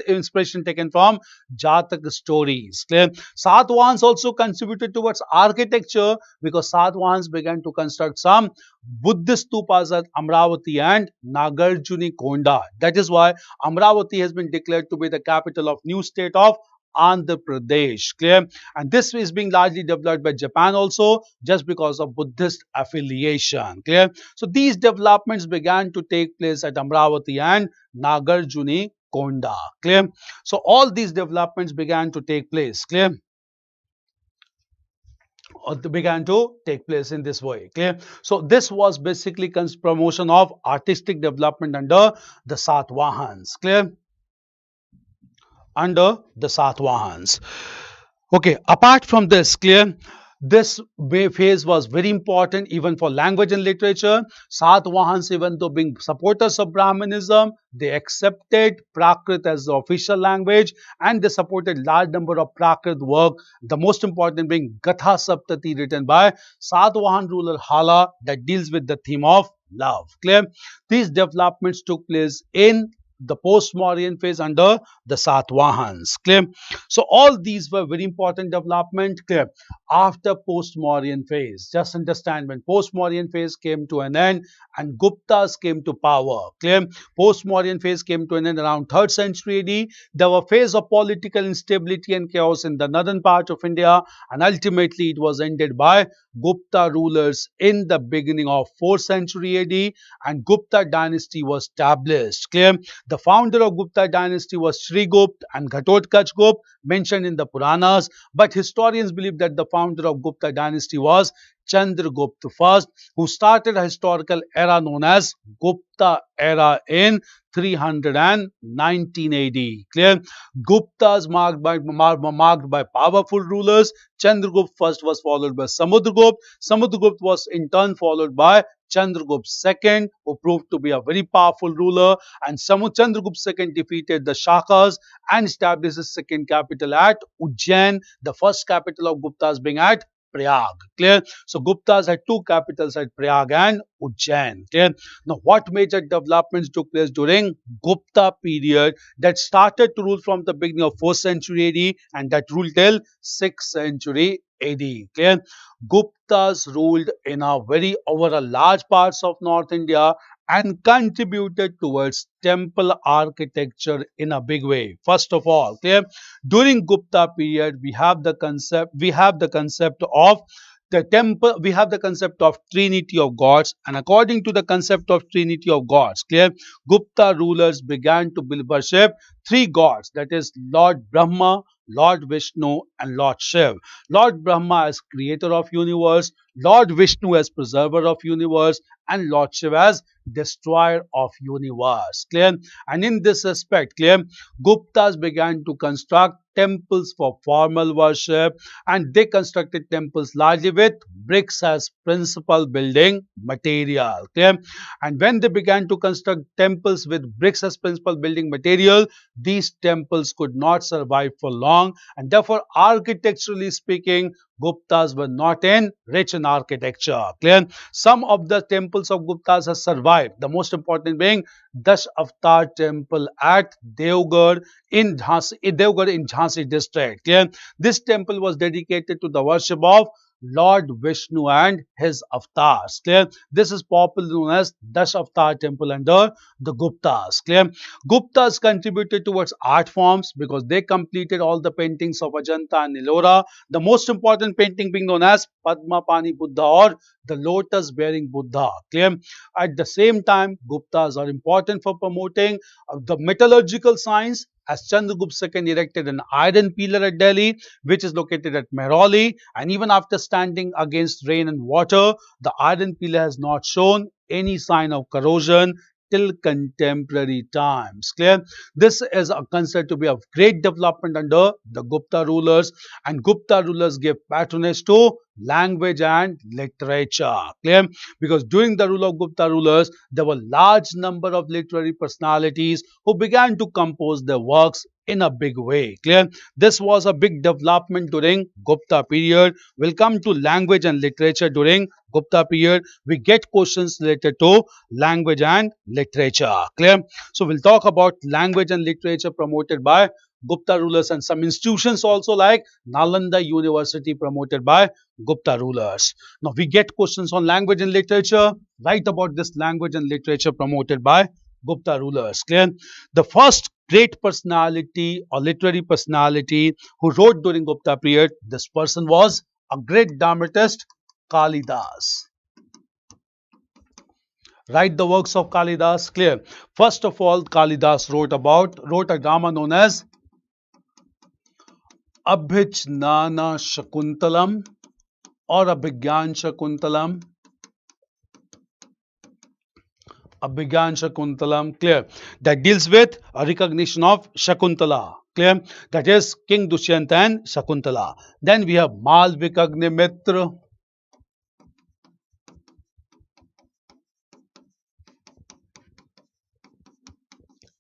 inspiration taken from Jatak stories. Clear? Satvahans also contributed towards architecture because Satvahans began to construct some Buddhist stupas at Amravati and Nagarjuni Konda. That is why Amravati has been declared to be the capital of new state of Andhra Pradesh. Clear? And this is being largely developed by Japan also, just because of Buddhist affiliation. Clear? So these developments began to take place at Amravati and Nagarjuni Konda. Clear? So all these developments began to take place. Clear? Or they began to take place in this way. Clear? So this was basically promotion of artistic development under the Satvahans. Clear? Under the Satvahans. Okay, apart from this, clear, this phase was very important even for language and literature. Satvahans, even though being supporters of Brahmanism, they accepted Prakrit as the official language, and they supported large number of Prakrit work, the most important being Gatha Saptati written by Satvahan ruler Hala that deals with the theme of love. Clear? These developments took place in the post-Mauryan phase under the Satvahans. Clear? So all these were very important development. Clear? After post-Mauryan phase, just understand, when post-Mauryan phase came to an end and Guptas came to power. Clear? Post-Mauryan phase came to an end around 3rd century AD. There were phase of political instability and chaos in the northern part of India, and ultimately it was ended by Gupta rulers in the beginning of 4th century AD, and Gupta dynasty was established. Clear? The founder of Gupta dynasty was Sri Gupt and Ghatotkacha Gupt, mentioned in the Puranas, but historians believe that the founder of Gupta dynasty was Chandragupta I, who started a historical era known as Gupta era in 319 AD. Clear? Guptas marked by powerful rulers. Chandragupta first was followed by Samudragupta. Samudragupta was in turn followed by Chandragupta II, who proved to be a very powerful ruler, and Chandragupta II defeated the Shakas and established his second capital at Ujjain, the first capital of Guptas being at Prayag. Clear? So Guptas had two capitals at Prayag and Ujjain. Clear? Now, what major developments took place during Gupta period that started to rule from the beginning of 4th century AD and that ruled till 6th century AD? Clear? Guptas ruled in over a large parts of North India, and contributed towards temple architecture in a big way. First of all, clear? During Gupta period, we have the concept of the temple, we have the concept of Trinity of Gods, and according to the concept of Trinity of Gods, clear? Gupta rulers began to worship three gods, that is Lord Brahma, Lord Vishnu, and Lord Shiv. Lord Brahma as creator of universe, Lord Vishnu as preserver of universe, and Lord Shiva as destroyer of universe. Clear? And in this aspect, clear, Guptas began to construct temples for formal worship, and they constructed temples largely with bricks as principal building material. Clear? And when they began to construct temples with bricks as principal building material, these temples could not survive for long, and therefore, architecturally speaking, Guptas were not rich in architecture. Clear? Some of the temples of Guptas have survived. The most important being Dash Avatar temple at Devgarh in Jhansi district. Clear? This temple was dedicated to the worship of Lord Vishnu and his avatars. Clear? This is popularly known as Dash Avatar temple under the Guptas. Clear? Guptas contributed towards art forms because they completed all the paintings of Ajanta and Ellora. The most important painting being known as Padma Pani Buddha or the lotus bearing Buddha. Clear? At the same time, Guptas are important for promoting the metallurgical science, as Chandragupta II erected an iron pillar at Delhi, which is located at Mehrauli, and even after standing against rain and water, the iron pillar has not shown any sign of corrosion till contemporary times. Clear? This is considered to be of great development under the Gupta rulers, and Gupta rulers gave patronage to language and literature. Clear? Because during the rule of Gupta rulers, there were large number of literary personalities who began to compose their works in a big way. Clear? This was a big development during Gupta period. We'll come to language and literature during Gupta period. We get questions related to language and literature. Clear? So we'll talk about language and literature promoted by Gupta rulers and some institutions also like Nalanda University promoted by Gupta rulers. Now we get questions on language and literature. Write about this language and literature promoted by Gupta rulers. Clear? The first great personality or literary personality who wrote during Gupta period, this person was a great dramatist, Kalidas. Write the works of Kalidas. Clear? First of all, Kalidas wrote a drama known as Abhijnana Shakuntalam or Abhigyan Shakuntalam. Abhigyan Shakuntalam, clear, that deals with a recognition of Shakuntala. Clear? That is King Dushyant and Shakuntala. Then we have Malvika Agnimitra.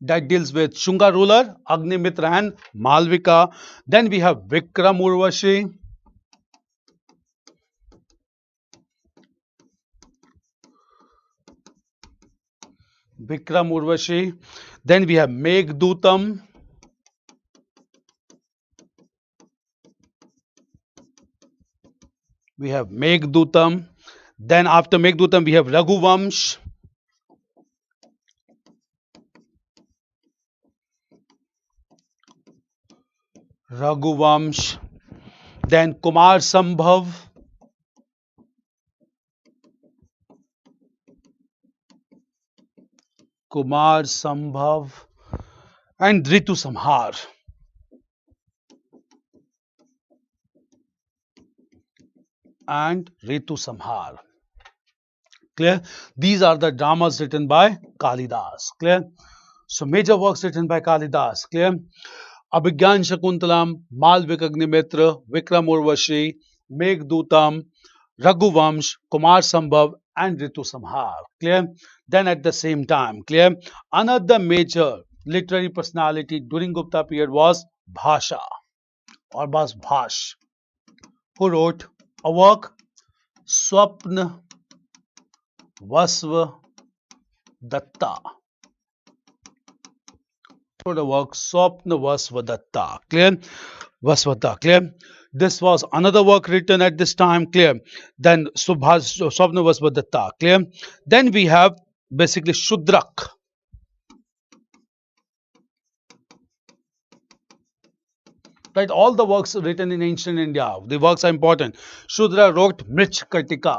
That deals with Shunga ruler, Agnimitra and Malvika. Then we have Vikram Urvashi. Vikram Urvashi. Then we have Meghdutam. We have Meghdutam. Then after Meghdutam we have Raghuvamsh. Raghuvamsh. Then Kumar Sambhav. Kumar Sambhav and Ritu Samhar. And Ritu Samhar. Clear? These are the dramas written by Kalidas. Clear? So major works written by Kalidas. Clear? Abhigyan Shakuntalam, Malvika Agnimitra, Vikram Urvashi, Meghdutam, Raghuvamsh, Kumar Sambhav and Ritu Samhar. Clear? Then at the same time, clear, another major literary personality during Gupta period was Bhasha or Bhash, who wrote a work Swapna Vasva Datta. Wrote a work Swapna Vasva Datta. Clear? Vasvata. Clear? This was another work written at this time. Clear? Then Swapna Vasva Datta. Clear? Then we have basically Shudrak. Right, all the works written in ancient India, the works are important. Shudra wrote Mrich Katika.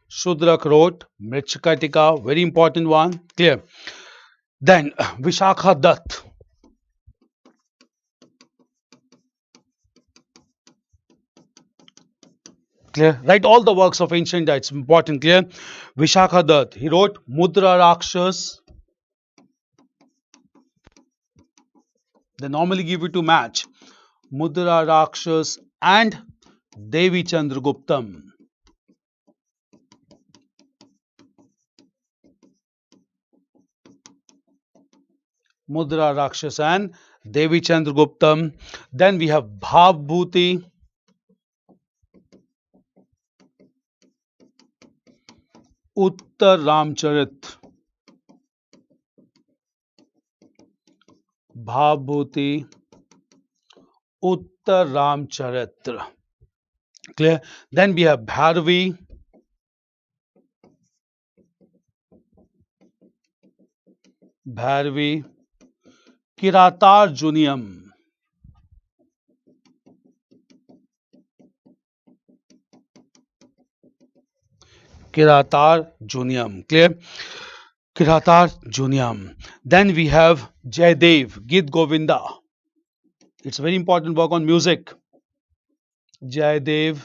Shudrak wrote Mrich Katika, very important one. Clear. Then Vishakha Dutt. Clear. Write all the works of ancient India. It's important. Clear. Vishakha Dutt. He wrote Mudra Rakshas. They normally give you to match Mudra Rakshas and Devi Chandraguptam. Mudra Rakshas and Devi Chandraguptam. Then we have Bhavbhuti. Uttar Ramcharit. Bhavbhuti. Uttar Ramcharitra. Clear? Then we have Bhairavi. Bhairavi. Kiratarjuniam. Kiratarjuniam. Clear? Kiratarjuniam. Then we have Jaidev, Git Govinda. It's a very important work on music. Jaidev,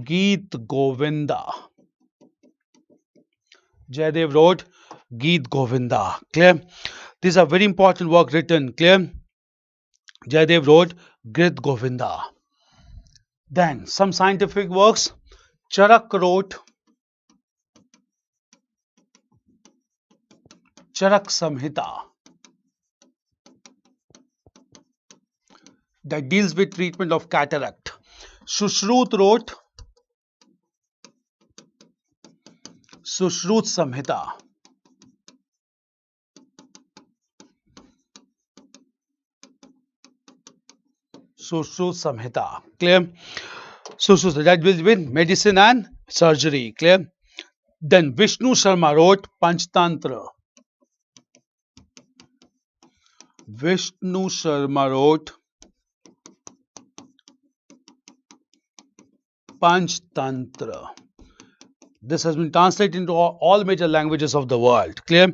Geet Govinda. Jaidev wrote Geet Govinda. Clear? These are very important work written. Clear? Jaidev wrote Geet Govinda. Then some scientific works. Charak wrote Charak Samhita that deals with treatment of cataract. Sushrut wrote Sushrut Samhita. Sushrut Samhita. Clear? Sushrut, that deals with medicine and surgery. Clear? Then Vishnu Sharma wrote Panchtantra. Vishnu Sharma wrote Panchtantra. This has been translated into all major languages of the world. Clear?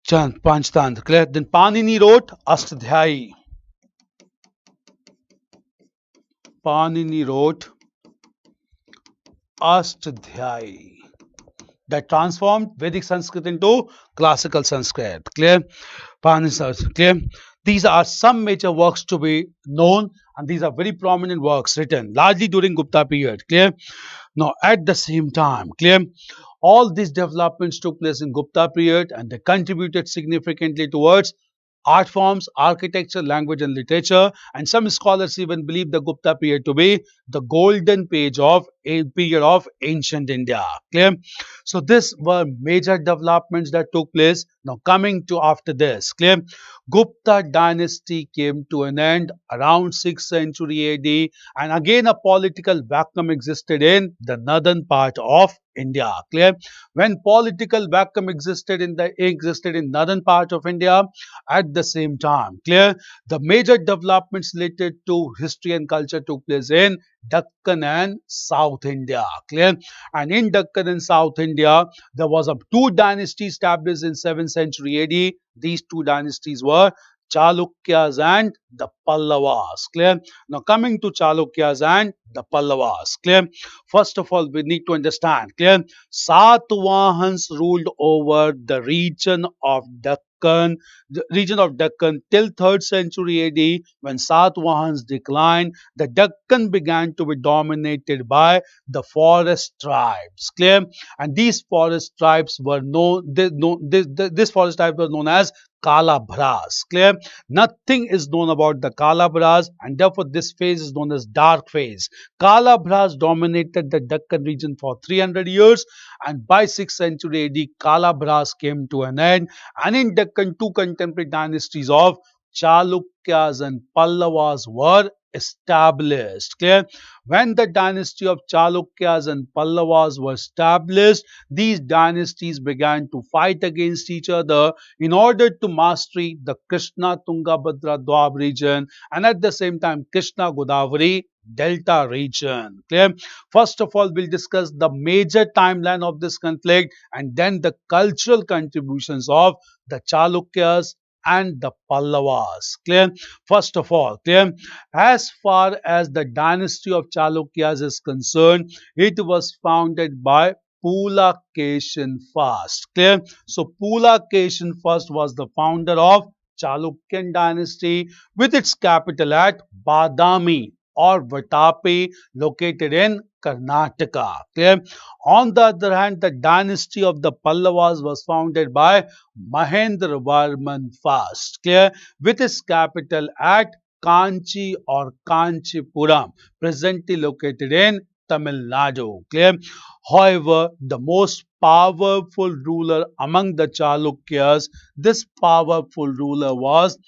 Panchtantra. Clear? Then Panini wrote Ashtadhyayi. Panini wrote Ashtadhyayi. That transformed Vedic Sanskrit into classical Sanskrit. Clear? Panini. Clear? These are some major works to be known, and these are very prominent works written largely during Gupta period. Clear? Now, at the same time, clear, all these developments took place in Gupta period, and they contributed significantly towards art forms, architecture, language and literature, and some scholars even believe the Gupta period to be the golden period of ancient India. Clear? So these were major developments that took place. Now coming to after this, clear, Gupta dynasty came to an end around 6th century AD, and again a political vacuum existed in the northern part of India. Clear? When political vacuum existed in northern part of India, at the same time, clear, the major developments related to history and culture took place in Deccan and South India. Clear? And in Deccan and South India, there was two dynasties established in 7th century AD. These two dynasties were Chalukyas and the Pallavas. Clear? Now coming to Chalukyas and the Pallavas. Clear? First of all, we need to understand. Clear? Satvahans ruled over the region of Deccan till 3rd century AD. When Satvahans declined, the Deccan began to be dominated by the forest tribes. Clear? And these forest tribes were these forest tribes were known as Kalabhras. Clear? Nothing is known about the Kalabhras, and therefore this phase is known as dark phase. Kalabhras dominated the Deccan region for 300 years, and by 6th century AD, Kalabhras came to an end, and in Deccan, two contemporary dynasties of Chalukyas and Pallavas were established. Clear? When the dynasty of Chalukyas and Pallavas were established, these dynasties began to fight against each other in order to mastery the Krishna Tungabhadra Doab region and at the same time Krishna Godavari Delta region. Clear? First of all, we'll discuss the major timeline of this conflict and then the cultural contributions of the Chalukyas and the Pallavas. Clear? First of all, clear? As far as the dynasty of Chalukyas is concerned, it was founded by Pulakeshin first. Clear? So Pulakeshin first was the founder of Chalukyan dynasty with its capital at Badami or Vatapi located in Karnataka. Clear? On the other hand, the dynasty of the Pallavas was founded by Mahendra Varman first. Clear? With its capital at Kanchi or Kanchipuram, presently located in Tamil Nadu. Clear? However, the most powerful ruler among the Chalukyas, this powerful ruler was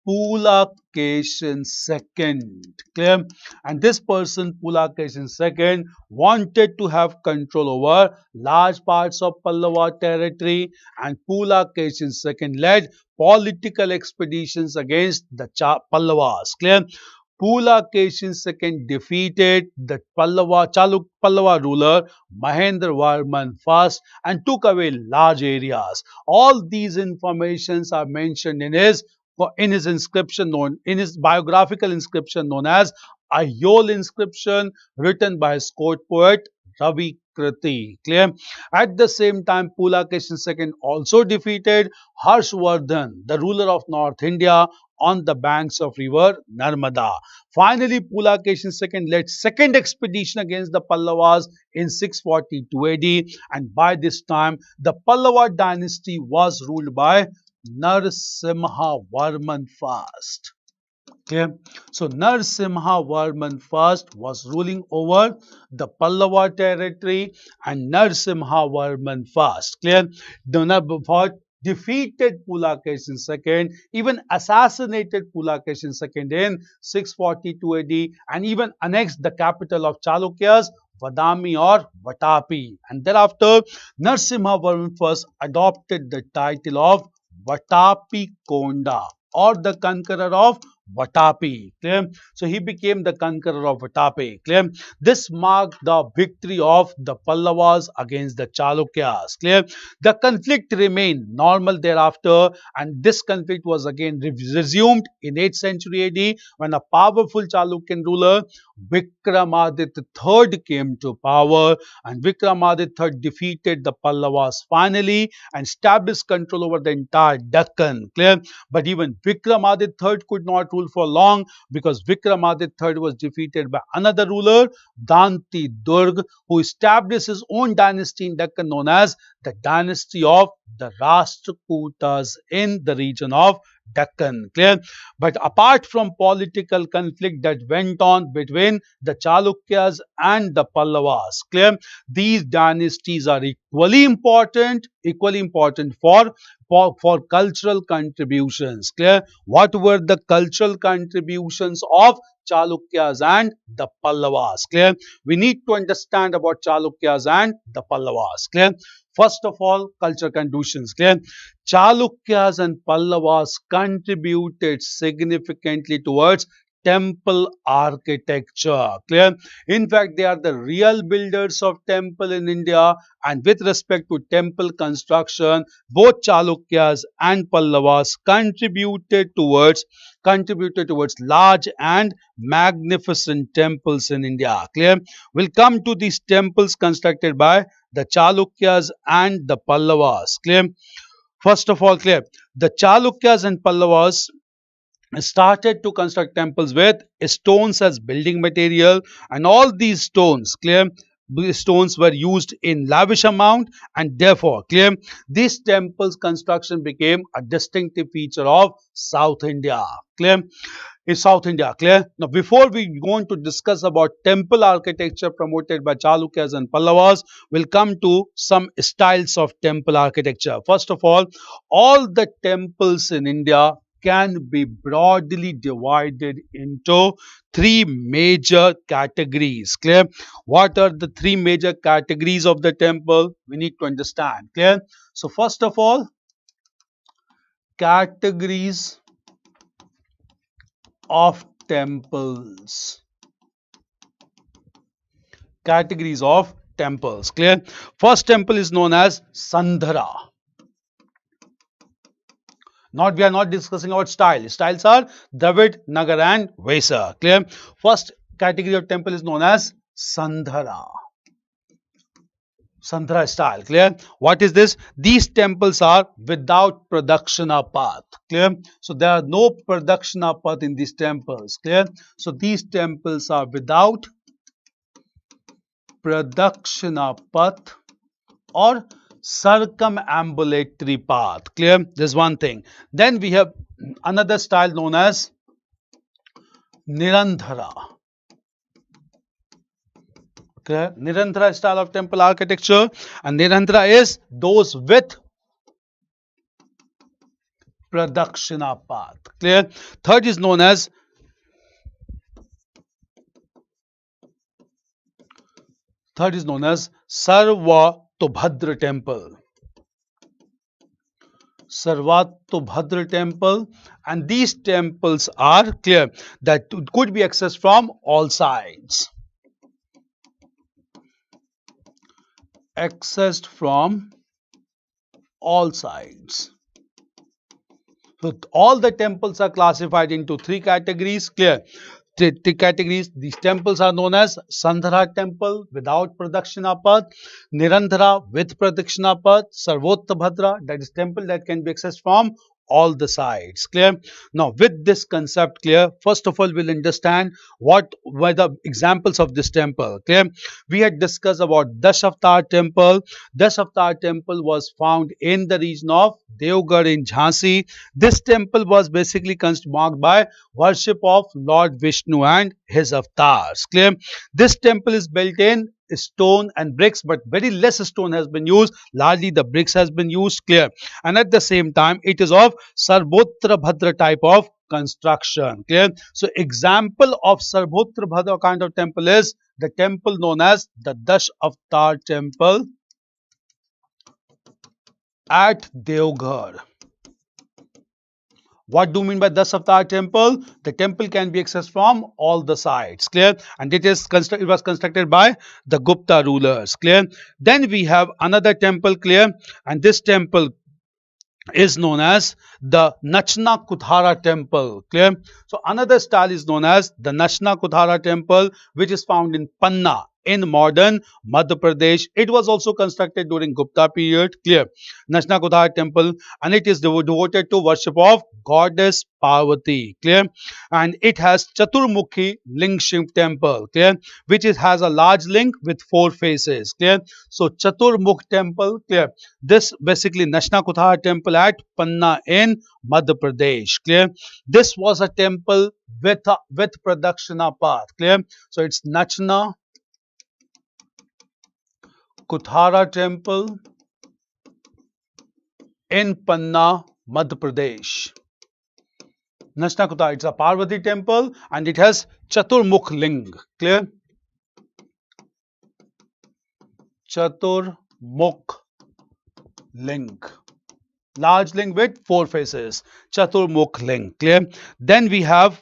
Pulakeshin II. Clear? And this person, Pulakeshin II, wanted to have control over large parts of Pallava territory, and Pulakeshin II led political expeditions against the Pallavas. Clear? Pulakeshin II defeated the Pallava ruler Mahendra Varman first and took away large areas. All these informations are mentioned in his inscription known in his biographical inscription known as Ayol inscription written by his court poet Ravi Kriti. Clear? At the same time, Pulakeshin II also defeated Harshvardhan, the ruler of North India, on the banks of river Narmada. Finally, Pulakeshin II led second expedition against the Pallavas in 642 AD, and by this time the Pallava dynasty was ruled by Narasimha Varman first. Okay. So Narasimha Varman first was ruling over the Pallava territory, and Narasimha Varman first, clear, defeated Pulakeshin II, even assassinated Pulakeshin II in 642 AD, and even annexed the capital of Chalukyas, Vadami or Vatapi. And thereafter, Narasimha Varman first adopted the title of Vatapi Konda or the conqueror of Vatapi. Clear? So he became the conqueror of Vatapi. Clear? This marked the victory of the Pallavas against the Chalukyas. Clear? The conflict remained normal thereafter, and this conflict was again resumed in 8th century AD when a powerful Chalukyan ruler Vikramaditya III came to power, and Vikramaditya III defeated the Pallavas finally and established control over the entire Deccan. Clear? But even Vikramaditya III could not rule for long because Vikramaditya III was defeated by another ruler, Danti Durg, who established his own dynasty in Deccan known as the dynasty of the Rashtrakutas in the region of Deccan. Clear? But apart from political conflict that went on between the Chalukyas and the Pallavas, clear, these dynasties are equally important for cultural contributions. Clear? What were the cultural contributions of Chalukyas and the Pallavas? Clear? We need to understand about Chalukyas and the Pallavas. Clear? First of all, cultural contributions. Clear? Chalukyas and Pallavas contributed significantly towards temple architecture. Clear? In fact, they are the real builders of temple in India, and with respect to temple construction, both Chalukyas and Pallavas contributed towards large and magnificent temples in India. Clear? We'll come to these temples constructed by the Chalukyas and the Pallavas. Clear? First of all, clear, the Chalukyas and Pallavas started to construct temples with stones as building material, and all these stones, clear, these stones were used in lavish amount, and therefore, clear, this temple's construction became a distinctive feature of South India. Clear? In South India. Clear? Now, before we go on to discuss about temple architecture promoted by Chalukyas and Pallavas, we'll come to some styles of temple architecture. First of all the temples in India can be broadly divided into three major categories. Clear? What are the three major categories of the temple? We need to understand. Clear? So first of all, categories of temples. Categories of temples. Clear? First temple is known as Sandhara. We are not discussing about style. Styles are Dravid, Nagar and Vaisa. Clear? First category of temple is known as Sandhara. Sandhara style. Clear? What is this? These temples are without pradakshina path. Clear? So there are no pradakshina path in these temples. Clear? So these temples are without pradakshina path or circumambulatory path. Clear? There's one thing. Then we have another style known as Nirandhara. Clear? Nirandhara style of temple architecture, and Nirandhara is those with pradakshina path. Clear? Third is known as Sarvatobhadra temple. Sarvatobhadra temple, and these temples are clear that could be accessed from all sides. Accessed from all sides. So all the temples are classified into three categories. Clear? Three categories. These temples are known as Sandhara temple without pradakshina path, Nirandhara with pradakshina path, Sarvatobhadra, that is temple that can be accessed from all the sides. Clear? Now with this concept clear, first of all we'll understand what were the examples of this temple. Clear? We had discussed about Dashavatar temple. Dashavatar temple was found in the region of Devgarh in Jhansi. This temple was basically marked by worship of Lord Vishnu and his avatars. Clear? This temple is built in stone and bricks, but very less stone has been used. Largely the bricks has been used. Clear? And at the same time it is of Sarvotra Bhadra type of construction. Clear? So example of Sarvotra Bhadra kind of temple is the temple known as the Dashavatar temple at Devgarh. What do you mean by Dashavatar temple? The temple can be accessed from all the sides. Clear? And it was constructed by the Gupta rulers. Clear? Then we have another temple. Clear? And this temple is known as the Nachna Kuthara temple. Clear? So another style is known as the Nachna Kuthara temple, which is found in Panna in modern Madhya Pradesh. It was also constructed during Gupta period. Clear? Nachna Kuthara temple, and it is devoted to worship of goddess Parvati. Clear? And it has Chaturmukhi Ling Shiv temple. Clear? Which has a large ling with 4 faces. Clear? So Chaturmukh temple. Clear? This basically Nachna Kuthara temple at Panna in Madhya Pradesh. Clear? This was a temple with pradakshina path. Clear? So it's Nachna Kuthara temple in Panna, Madhya Pradesh. Nachna Kuthara, it's a Parvati temple and it has Chaturmukh ling. Clear? Chaturmukh ling. Large ling with 4 faces. Chaturmukh ling. Clear? Then we have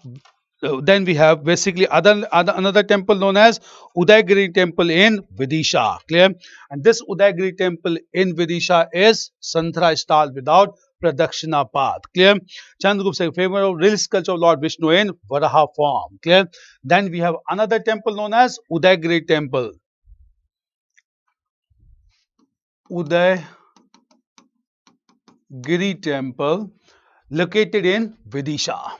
basically another temple known as Udaygiri temple in Vidisha. Clear? And this Udaygiri temple in Vidisha is Sandhara style without pradakshina path. Clear? Chandragupta favor of real sculpture of Lord Vishnu in Varaha form. Clear? Then we have another temple known as Udaygiri temple. Udaygiri temple located in Vidisha.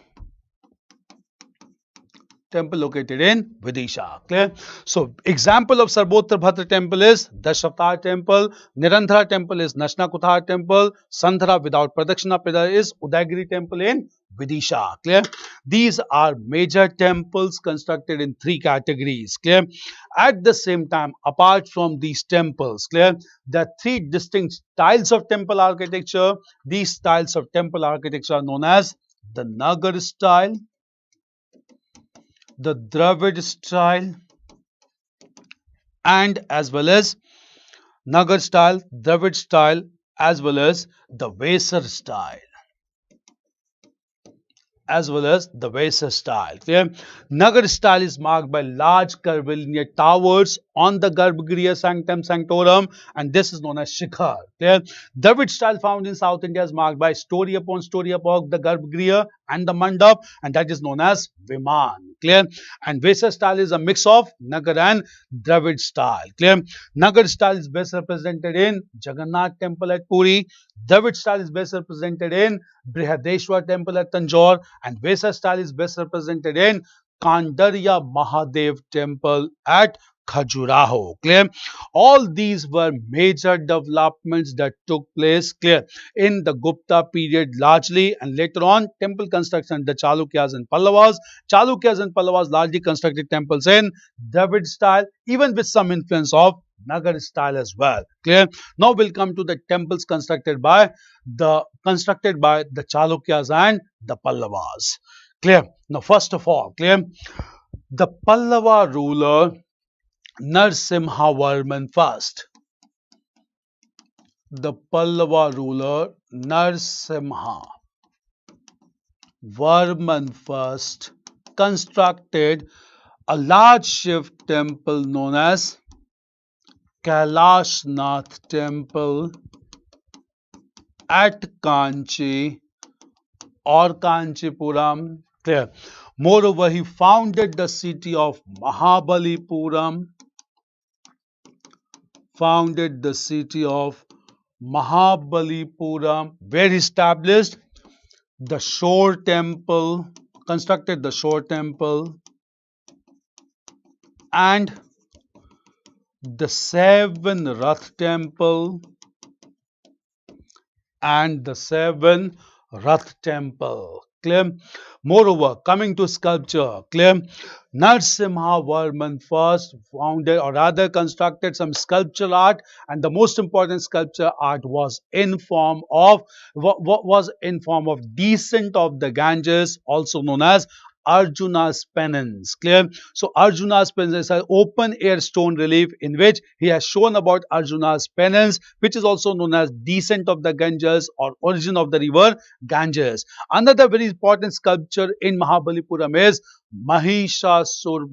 Temple located in Vidisha. Clear? So example of Sarvotra Bhadra temple is Dashavatar temple, Nirandhara temple is Nachna Kuthara temple, Sandhara without pradakshina is Udaygiri temple in Vidisha. Clear? These are major temples constructed in 3 categories. Clear? At the same time, apart from these temples, clear, there are 3 distinct styles of temple architecture. These styles of temple architecture are known as the Nagar style, the Dravid style, and as well as Nagar style, Dravid style, as well as the Vesar style. As well as the Vesa style. Clear? Nagar style is marked by large curvilinear towers on the Garbhagriha Sanctum Sanctorum, and this is known as Shikhar. Clear? Dravid style found in South India is marked by story upon story above the Garbhagriha and the Mandap, and that is known as Viman. Clear? And Vesa style is a mix of Nagar and Dravid style. Clear? Nagar style is best represented in Jagannath Temple at Puri. Dravid style is best represented in Brihadeshwar Temple at Tanjore, and Vesa style is best represented in Kandarya Mahadev Temple at Khajuraho. Clear? All these were major developments that took place, clear, in the Gupta period largely, and later on temple construction, the Chalukyas and Pallavas. Chalukyas and Pallavas largely constructed temples in Dravid style, even with some influence of Nagar style as well. Clear? Now we'll come to the temples constructed by the Chalukyas and the Pallavas. Clear? Now first of all, clear, the Pallava ruler Narasimha Varman first. The Pallava ruler Narasimha Varman first constructed a large Shiv temple known as Kailashnath temple at Kanchi or Kanchipuram. Clear. Moreover, he founded the city of Mahabalipuram. Where he established the Shore temple, constructed the Shore temple, and the Seven Rath temple, Clear? Moreover, coming to sculpture, clear, Narasimha Varman first founded or rather constructed some sculpture art, and the most important sculpture art was in form of descent of the Ganges, also known as Arjuna's penance. Clear? So Arjuna's penance is an open air stone relief in which he has shown about Arjuna's penance, which is also known as descent of the Ganges or origin of the river Ganges. Another very important sculpture in Mahabalipuram is Mahishasur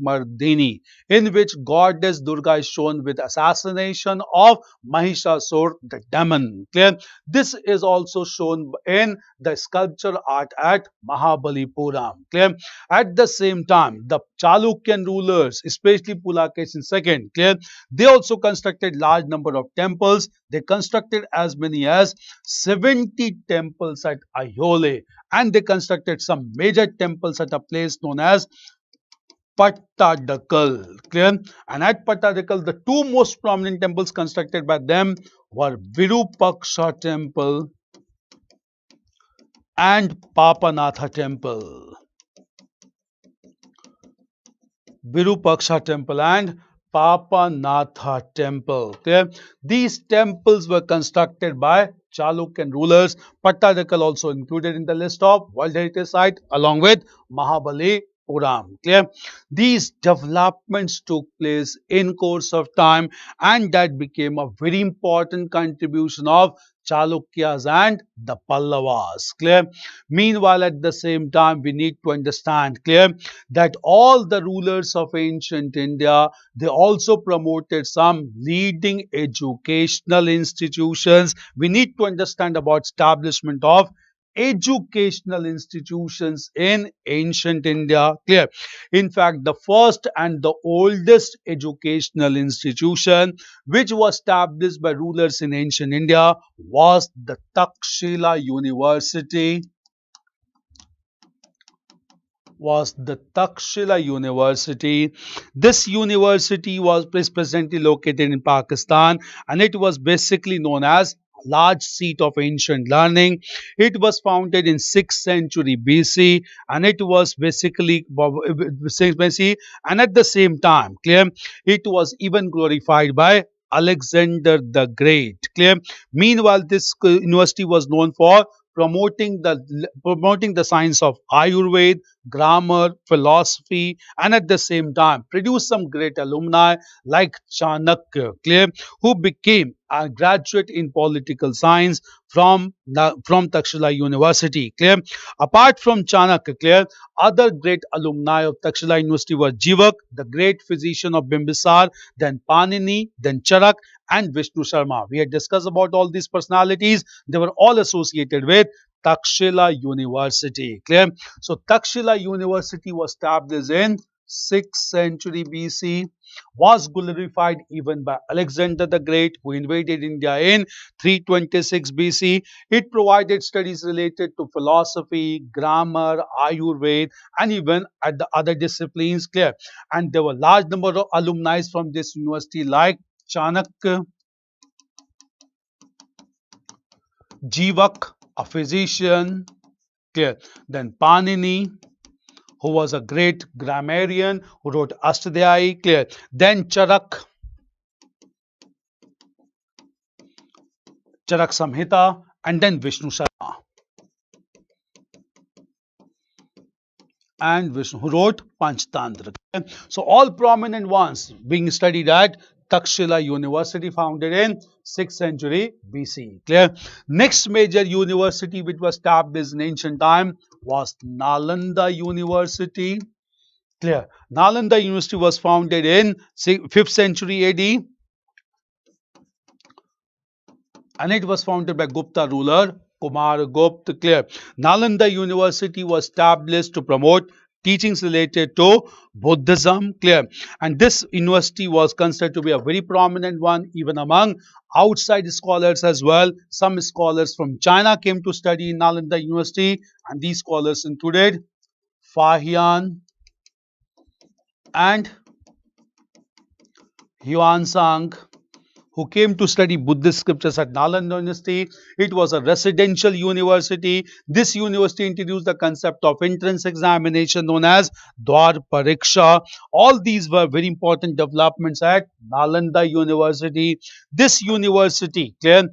in which goddess Durga is shown with assassination of Mahishasur the demon. Clear? This is also shown in the sculpture art at Mahabalipuram. Clear? At the same time, the Chalukyan rulers, especially Pulakesin II, clear, they also constructed large number of temples. They constructed as many as 70 temples at Ayole, and they constructed some major temples at a place known as Pattadakal. Clear? And at Pattadakal, the two most prominent temples constructed by them were Virupaksha temple and Papanatha temple. Virupaksha temple and Papanatha temple. Clear? These temples were constructed by Chalukyan rulers. Pattadakal also included in the list of World Heritage Site along with Mahabalipuram. Clear? These developments took place in course of time, and that became a very important contribution of Chalukyas and the Pallavas. Clear? Meanwhile, at the same time, we need to understand, clear, that all the rulers of ancient India, they also promoted some leading educational institutions. We need to understand about establishment of educational institutions in ancient India. Clear? In fact, the first and the oldest educational institution which was established by rulers in ancient India was the Takshila University. This university was presently located in Pakistan, and it was basically known as large seat of ancient learning. It was founded in 6th century BC, and it was basically BC, and at the same time, clear, it was even glorified by Alexander the Great. Clear? Meanwhile, this university was known for promoting the science of Ayurveda, grammar, philosophy, and at the same time produced some great alumni like Chanakya, clear, who became a graduate in political science from Takshila University, clear. Apart from Chanakya, clear, other great alumni of Takshila University were Jivak, the great physician of Bimbisar, then Panini, then Charak, and Vishnu Sharma. We had discussed about all these personalities. They were all associated with Takshila University. Clear? So Takshila University was established in 6th century BC, was glorified even by Alexander the Great, who invaded India in 326 BC. It provided studies related to philosophy, grammar, Ayurveda, and even at the other disciplines. Clear? And there were large number of alumni from this university like Chanakya, Jivak, a physician, clear. Then Panini, who was a great grammarian who wrote Ashtadhyayi, clear. Then Charak, Charak Samhita, and then Vishnu Sharma. And Vishnu, who wrote Panchtantra. So all prominent ones being studied at Takshila University, founded in 6th century BC. Clear? Next major university which was established in ancient time was Nalanda University. Clear? Nalanda University was founded in 5th century AD, and it was founded by Gupta ruler Kumar Gupta. Clear? Nalanda University was established to promote teachings related to Buddhism. Clear? And this university was considered to be a very prominent one even among outside scholars as well. Some scholars from China came to study in Nalanda University, and these scholars included Fahian and Huansang, who came to study Buddhist scriptures at Nalanda University. It was a residential university. This university introduced the concept of entrance examination known as Dwar Pariksha. All these were very important developments at Nalanda University. This university, clear,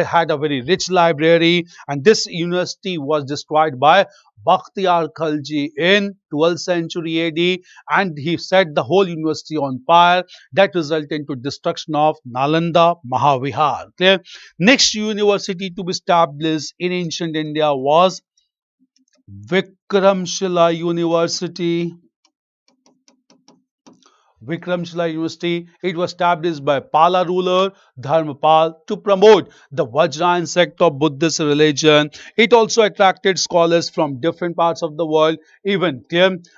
had a very rich library, and this university was destroyed by Bakhtiyar Khalji in 12th century AD, and he set the whole university on fire. That resulted into destruction of Nalanda Mahavihar. Clear? Next university to be established in ancient India was Vikramshila University. Vikramshila University. It was established by Pala ruler Dharmapal to promote the Vajrayana sect of Buddhist religion. It also attracted scholars from different parts of the world. Even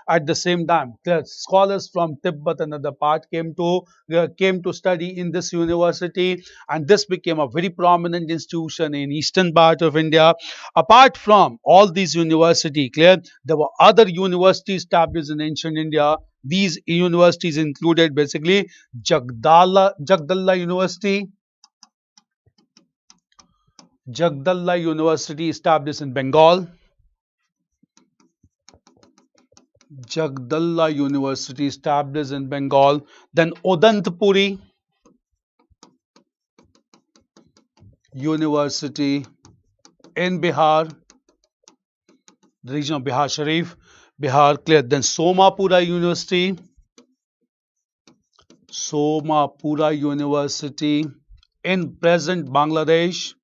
at the same time, scholars from Tibet and other part came to study in this university, and this became a very prominent institution in eastern part of India. Apart from all these universities, there were other universities established in ancient India. These universities included basically Jagdallah University. Jagdallah University established in Bengal. Jagdallah University established in Bengal. Then Odantapuri University in Bihar, the region of Bihar Sharif. Bihar, clear. Then Somapura University. Somapura University in present Bangladesh.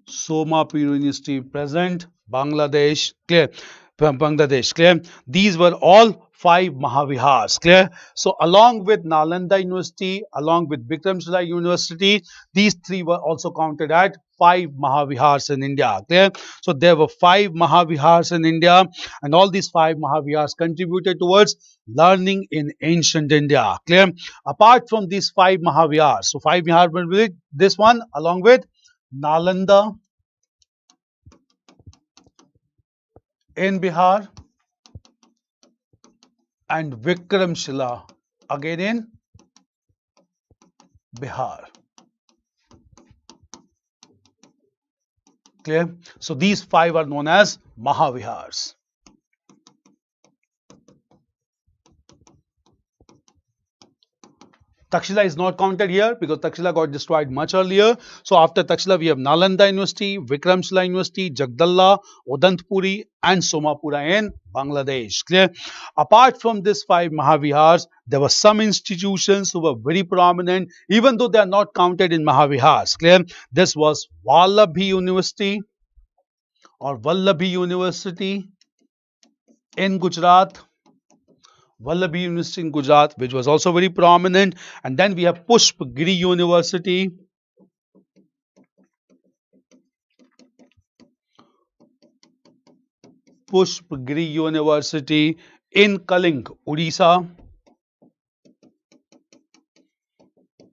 Somapura University, present Bangladesh. Clear? From Bangladesh. Clear? These were all 5 Mahavihars. Clear? So along with Nalanda University, along with Vikramshila University, these 3 were also counted at 5 Mahavihars in India. Clear? So there were 5 Mahavihars in India, and all these 5 Mahavihars contributed towards learning in ancient India. Clear? Apart from these 5 Mahavihars, so 5 Mahavihars, this one along with Nalanda in Bihar and Vikramshila again in Bihar. Clear? So these 5 are known as Mahavihars. Takshila is not counted here because Takshila got destroyed much earlier. So after Takshila, we have Nalanda University, Vikramshila University, Jagdallah, Odantpuri, and Somapura in Bangladesh. Clear? Apart from these five Mahavihars, there were some institutions who were very prominent, even though they are not counted in Mahavihars. Clear? This was Vallabhi University or Vallabhi University in Gujarat. Vallabhi University in Gujarat, which was also very prominent. And then we have Pushpagiri University, Pushpagiri University in Kaling, Odisha.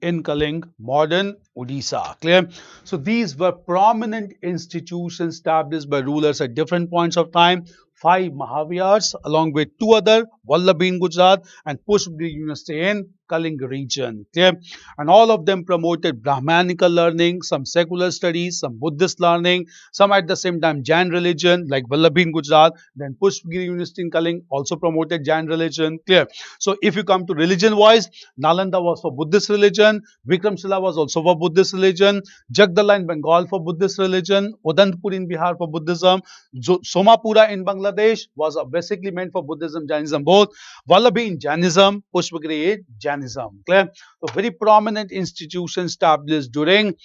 In Kaling, modern Odisha. Clear? So these were prominent institutions established by rulers at different points of time. Five Mahavihars along with two other, Vallabhi in Gujarat and Pushpagiri University in Kaling region. Clear? And all of them promoted Brahmanical learning, some secular studies, some Buddhist learning, some at the same time Jain religion like Vallabhi in Gujarat. Then Pushpagiri University in Kaling also promoted Jain religion. Clear? So if you come to religion wise, Nalanda was for Buddhist religion, Vikramshila was also for Buddhist religion, Jagdallah in Bengal for Buddhist religion, Odantpur in Bihar for Buddhism, Somapura in Bangladesh was basically meant for Buddhism, Jainism both, Vallabhi in Jainism, Pushpagiri in Jainism. Clear? So very prominent institutions established during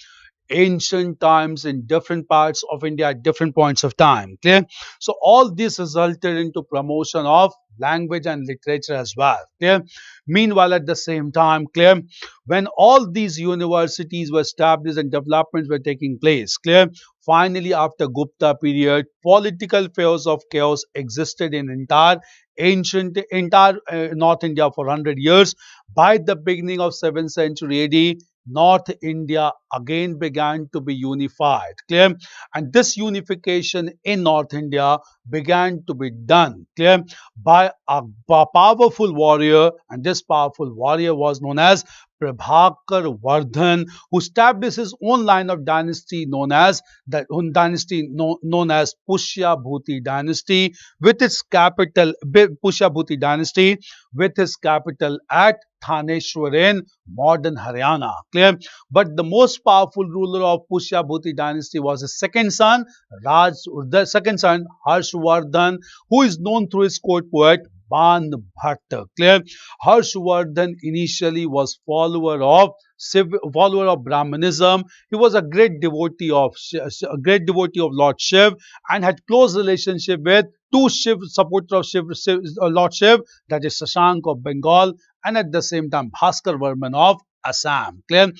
ancient times in different parts of India at different points of time. Clear? So all this resulted into promotion of language and literature as well. Clear? Meanwhile, at the same time, clear, when all these universities were established and developments were taking place, clear, finally after Gupta period, political fears of chaos existed in entire North India for 100 years. By the beginning of 7th century AD, North India again began to be unified. Clear? And this unification in North India began to be done, clear, by a powerful warrior, and this powerful warrior was known as Prabhakar Vardhan, who established his own line of dynasty known as known as Pushya Bhuti dynasty with its capital Pushya Bhuti dynasty with his capital at Thaneshwar in modern Haryana. Clear? But the most powerful ruler of Pushya Bhuti dynasty was his second son, Harshvardhan, who is known through his court poet Ban Bhatta. Clear? Harshvardhan initially was follower of Brahmanism. He was a great devotee of Lord Shiv and had close relationship with two supporters of Lord Shiv, that is Shashank of Bengal and at the same time Bhaskar Varman of Assam. Clear?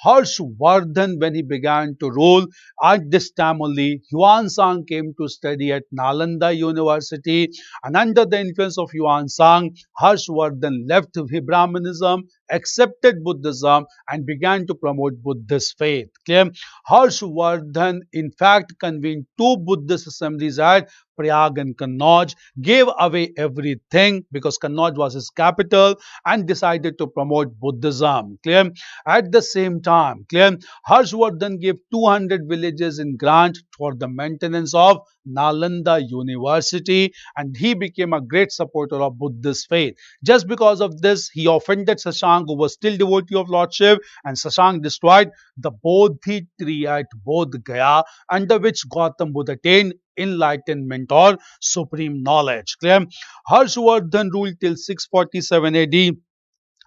Harshvardhan, when he began to rule, at this time only, Yuan Sang came to study at Nalanda University, and under the influence of Yuan Sang, Harshvardhan left Brahmanism, accepted Buddhism, and began to promote Buddhist faith. Clear? Harshvardhan, in fact, convened two Buddhist assemblies at Prayag and Kannauj, gave away everything because Kannauj was his capital, and decided to promote Buddhism. Clear? At the same time, clear, Harshvardhan gave 200 villages in grant for the maintenance of Nalanda University, and he became a great supporter of Buddhist faith. Just because of this, he offended Shashank, who was still devotee of Lord Shiv, and Shashank destroyed the Bodhi tree at Bodh Gaya, under which Gautam Buddha attained enlightenment or supreme knowledge. Clear? Harshvardhan ruled till 647 AD.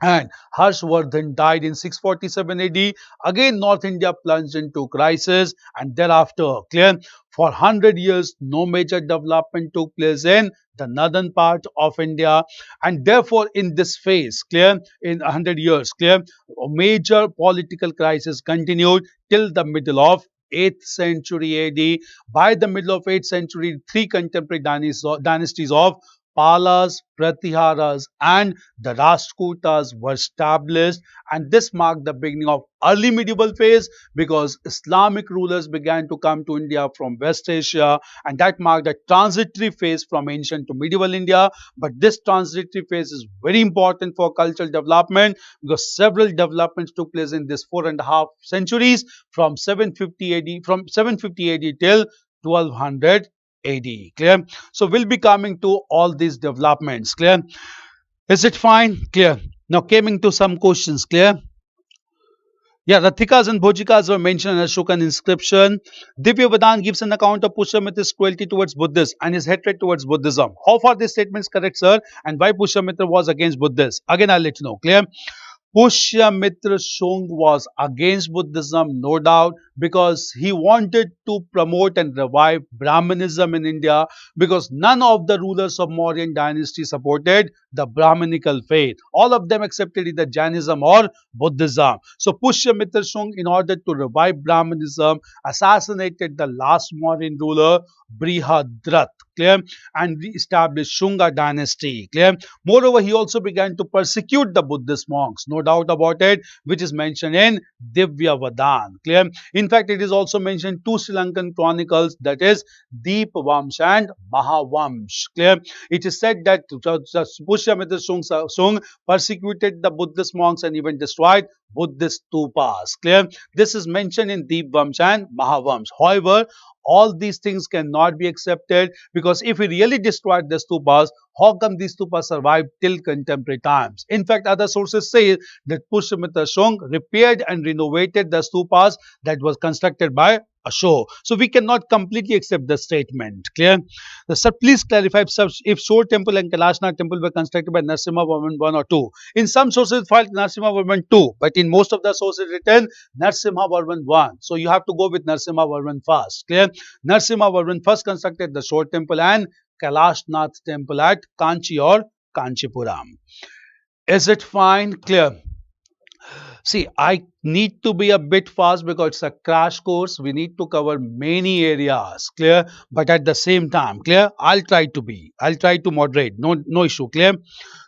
And Harshvardhan died in 647 AD. Again, North India plunged into crisis, and thereafter, clear, for 100 years, no major development took place in the northern part of India, and therefore, in this phase, clear, in 100 years, clear, a major political crisis continued till the middle of 8th century AD. By the middle of 8th century, three contemporary dynasties of Palas, Pratiharas, and the Rashtrakutas were established, and this marked the beginning of early medieval phase because Islamic rulers began to come to India from West Asia, and that marked a transitory phase from ancient to medieval India. But this transitory phase is very important for cultural development because several developments took place in this 4.5 centuries from 750 AD till 1200 AD. Clear? So we'll be coming to all these developments. Clear? Is it fine? Clear? Now coming to some questions, clear? Yeah, Rathikas and Bhojikas were mentioned in Ashokan inscription. Divya gives an account of Pushyamitra's cruelty towards Buddhists and his hatred towards Buddhism. How far this statement is correct, sir? And why Pushyamitra was against Buddhists? Again, I'll let you know. Clear? Pushyamitra Shung was against Buddhism, no doubt, because he wanted to promote and revive Brahmanism in India, because none of the rulers of Mauryan dynasty supported the Brahminical faith. All of them accepted either Jainism or Buddhism. So Pushyamitra Shung, in order to revive Brahmanism, assassinated the last Mauryan ruler, Brihadrat, clear, and re-established Shunga dynasty, clear. Moreover, he also began to persecute the Buddhist monks, no doubt about it, which is mentioned in Divya Vadan, clear. In fact, it is also mentioned two Sri Lankan chronicles, that is Deep Vamsh and Mahavamsh, clear. It is said that Pushyamitra Shung persecuted the Buddhist monks and even destroyed Buddhist stupas, clear. This is mentioned in Deep Vamsh and Mahavamsh. However, all these things cannot be accepted, because if we really destroyed the stupas, how come these stupas survived till contemporary times? In fact, other sources say that Pushyamitra Shung repaired and renovated the stupas that was constructed by Ashok. So we cannot completely accept the statement. Clear? Sir, please clarify if Shore Temple and Kailashnath Temple were constructed by Narasimha Varman 1 or 2. In some sources, filed Narasimha Varman 2, but in most of the sources written Narasimha Varman 1. So you have to go with Narasimha Varman first. Clear? Narasimha Varman first constructed the Shore Temple and Kailashnath Temple at Kanchi or Kanchipuram. Is it fine? Clear? See, I need to be a bit fast because it's a crash course. We need to cover many areas, clear? But at the same time, clear? I'll try to moderate. No issue, clear?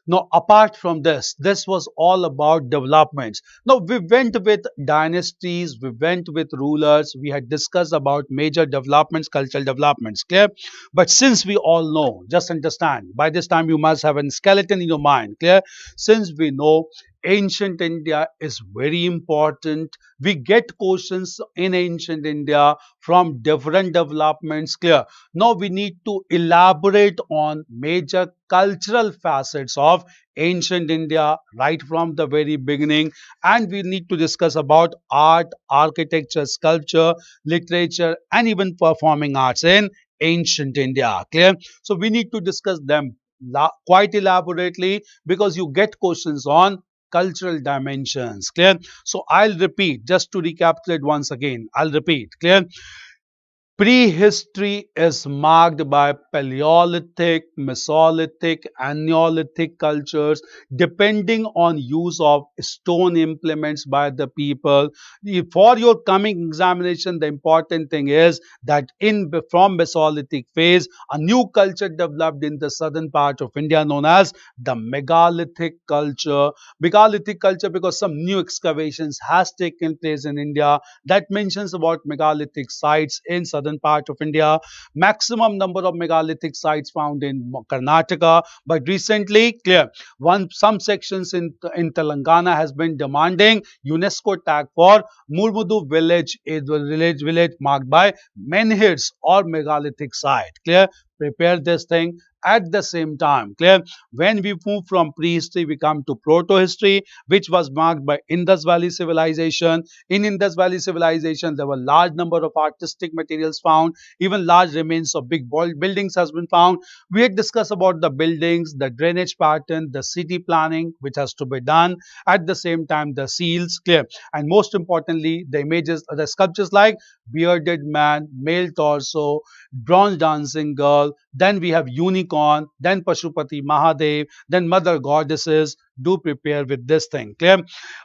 Now, apart from this, this was all about developments. Now, we went with dynasties, we went with rulers, we had discussed about major developments, cultural developments, clear? But since we all know, just understand, by this time you must have a skeleton in your mind, clear? Since we know ancient India is very important, we get questions in ancient India from different developments, clear? Now we need to elaborate on major cultural facets of ancient India right from the very beginning, and we need to discuss about art, architecture, sculpture, literature, and even performing arts in ancient India, clear? So we need to discuss them quite elaborately, because you get questions on cultural dimensions, clear? So I'll repeat, just to recapitulate once again, I'll repeat, clear? Prehistory is marked by Paleolithic, Mesolithic, and Neolithic cultures, depending on use of stone implements by the people. For your coming examination, the important thing is that from Mesolithic phase, a new culture developed in the southern part of India known as the megalithic culture. Megalithic culture because some new excavations has taken place in India that mentions about megalithic sites in southern part of India. Maximum number of megalithic sites found in Karnataka, but recently, clear, some sections in Telangana has been demanding UNESCO tag for Murmudu village, a village marked by menhirs or megalithic site. Clear? Prepare this thing. At the same time, clear, when we move from prehistory, we come to proto-history, which was marked by Indus Valley civilization. In Indus Valley civilization, there were large number of artistic materials found, even large remains of big buildings has been found. We had discussed about the buildings, the drainage pattern, the city planning, which has to be done. At the same time, the seals, clear, and most importantly, the images, the sculptures like bearded man, male torso, bronze dancing girl, then we have unicorn, then Pashupati Mahadev, then mother goddesses. Do prepare with this thing, clear?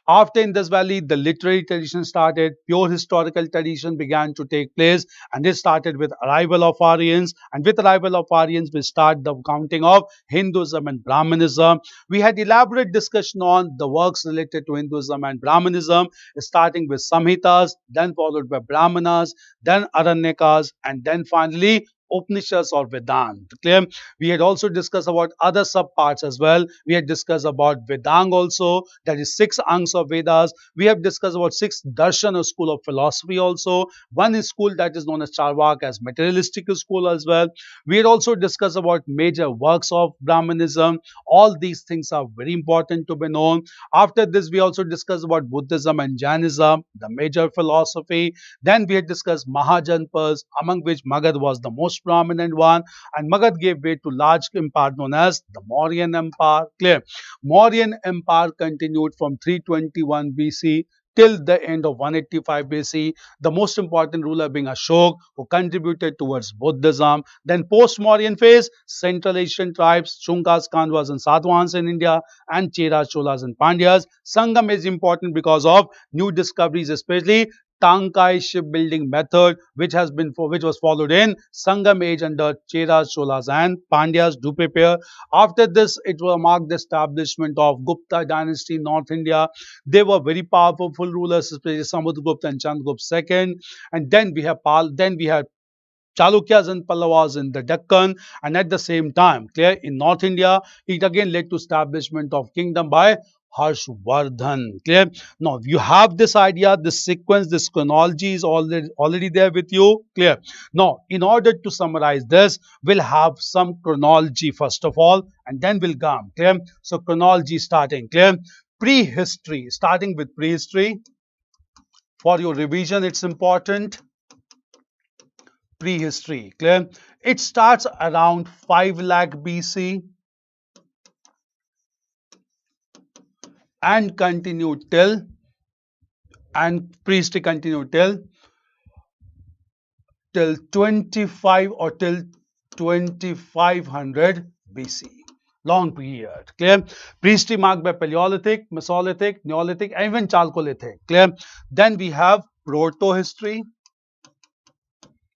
After Indus Valley, the literary tradition started, pure historical tradition began to take place, and it started with arrival of Aryans, and with arrival of Aryans, we start the counting of Hinduism and Brahmanism. We had elaborate discussion on the works related to Hinduism and Brahmanism, starting with Samhitas, then followed by Brahmanas, then Aranyakas, and then finally Upanishads or Vedanta. Clear? We had also discussed about other subparts as well. We had discussed about Vedang also, that is 6 angs of Vedas. We have discussed about 6 darshan, a school of philosophy also. One is school that is known as Charvak, as materialistic school as well. We had also discussed about major works of Brahmanism. All these things are very important to be known. After this, we also discussed about Buddhism and Jainism, the major philosophy. Then we had discussed Mahajanpas, among which Magad was the most prominent one, and Magad gave way to large empire known as the Mauryan Empire. Clear? Mauryan Empire continued from 321 BC till the end of 185 BC. The most important ruler being Ashok, who contributed towards Buddhism. Then post-Mauryan phase, Central Asian tribes, Shungas, Kandwas and Satvans in India, and Cheras, Cholas and Pandyas. Sangam is important because of new discoveries, especially Tankai shipbuilding method, which was followed in Sangam age under Cheras, Cholas and Pandyas. Do prepare. After this, it will mark the establishment of Gupta dynasty in North India. They were very powerful rulers, especially Samudragupta and Chandragupta II. And then we had Chalukyas and Pallavas in the Deccan, and at the same time, clear, in North India, it again led to establishment of kingdom by Harshvardhan. Clear? Now you have this idea, this sequence, this chronology is already there with you. Clear? Now, in order to summarize this, we'll have some chronology first of all, and then we'll come. Clear? So chronology starting. Clear? Prehistory, starting with prehistory. For your revision, it's important. Prehistory. Clear? It starts around 5 lakh BC and prehistory continued till 25 or till 2500 BC. Long period. Clear? Prehistory marked by Paleolithic, Mesolithic, Neolithic, and even Chalcolithic. Clear? Then we have proto-history,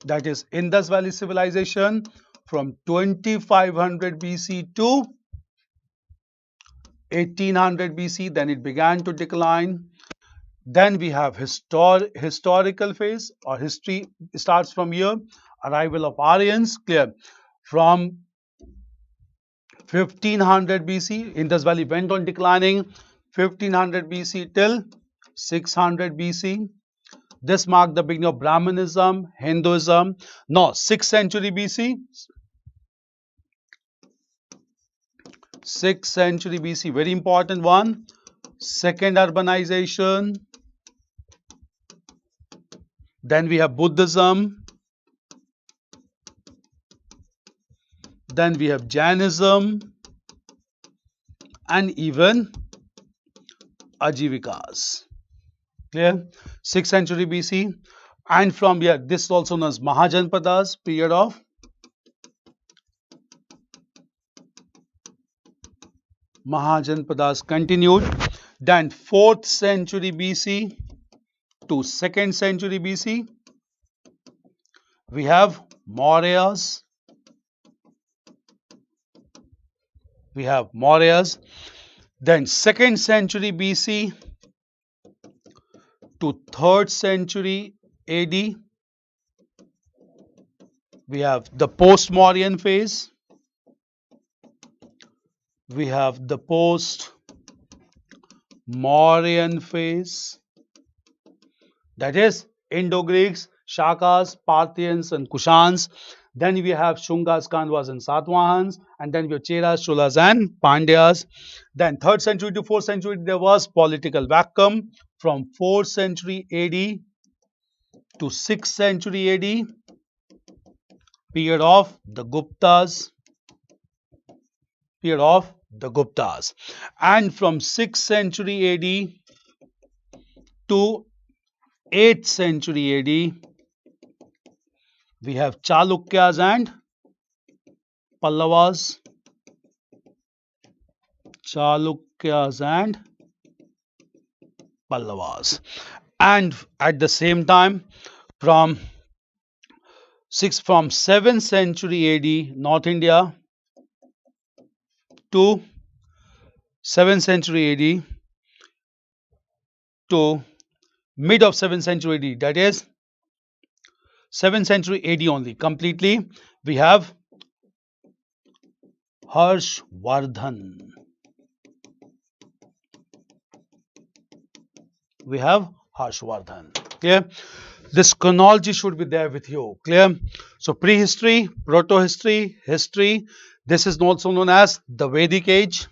that is Indus Valley civilization from 2500 BC to 1800 BC. Then it began to decline. Then we have historical phase, or history starts from here. Arrival of Aryans. Clear? From 1500 BC, Indus Valley went on declining. 1500 BC till 600 BC. This marked the beginning of Brahmanism, Hinduism. Now, 6th century BC. 6th century BC, very important one. Second urbanization. Then we have Buddhism. Then we have Jainism. And even Ajivikas. Clear? 6th century BC. And from here, this is also known as Mahajanpadas, period of Mahajanpadas continued. Then 4th century BC to 2nd century BC, we have Mauryas. Then 2nd century BC to 3rd century AD, we have the post-Mauryan phase. We have the post-Mauryan phase, that is Indo-Greeks, Shakas, Parthians and Kushans. Then we have Shungas, Kandwas and Satvahans, and then we have Cheras, Cholas and Pandyas. Then 3rd century to 4th century, there was political vacuum. From 4th century AD to 6th century AD, period of the Guptas. And from 6th century AD to 8th century AD, we have Chalukyas and Pallavas. And at the same time, from 7th century AD, North India, to 7th century AD to mid of 7th century AD, that is 7th century AD only completely, We have Harshvardhan. We have Harshvardhan. Clear? This chronology should be there with you. Clear? So prehistory, proto-history, history. This is also known as the Vedic age.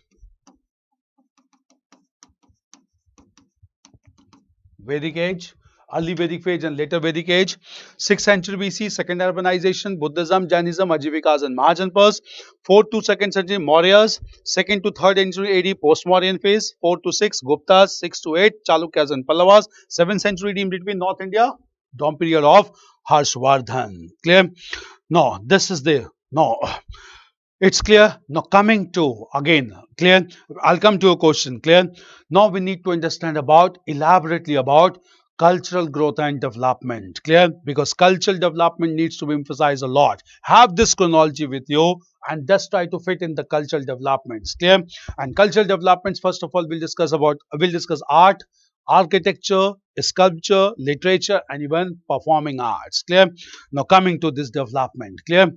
Vedic age, early Vedic age and later Vedic age. 6th century BC, second urbanization, Buddhism, Jainism, Ajivikas and Mahajanpas. 4th to 2nd century Mauryas, 2nd to 3rd century AD post-Mauryan phase, 4th to 6 Guptas, 6 to 8 Chalukyas and Pallavas, 7th century in between North India, dawn period of Harshvardhan. Clear? No, this is the, no. It's clear. Now coming to again, clear. I'll come to a question. Clear. Now we need to understand about elaborately about cultural growth and development. Clear, because cultural development needs to be emphasized a lot. Have this chronology with you and just try to fit in the cultural developments. Clear. And cultural developments, first of all, we'll discuss art, architecture, sculpture, literature, and even performing arts. Clear. Now coming to this development. Clear.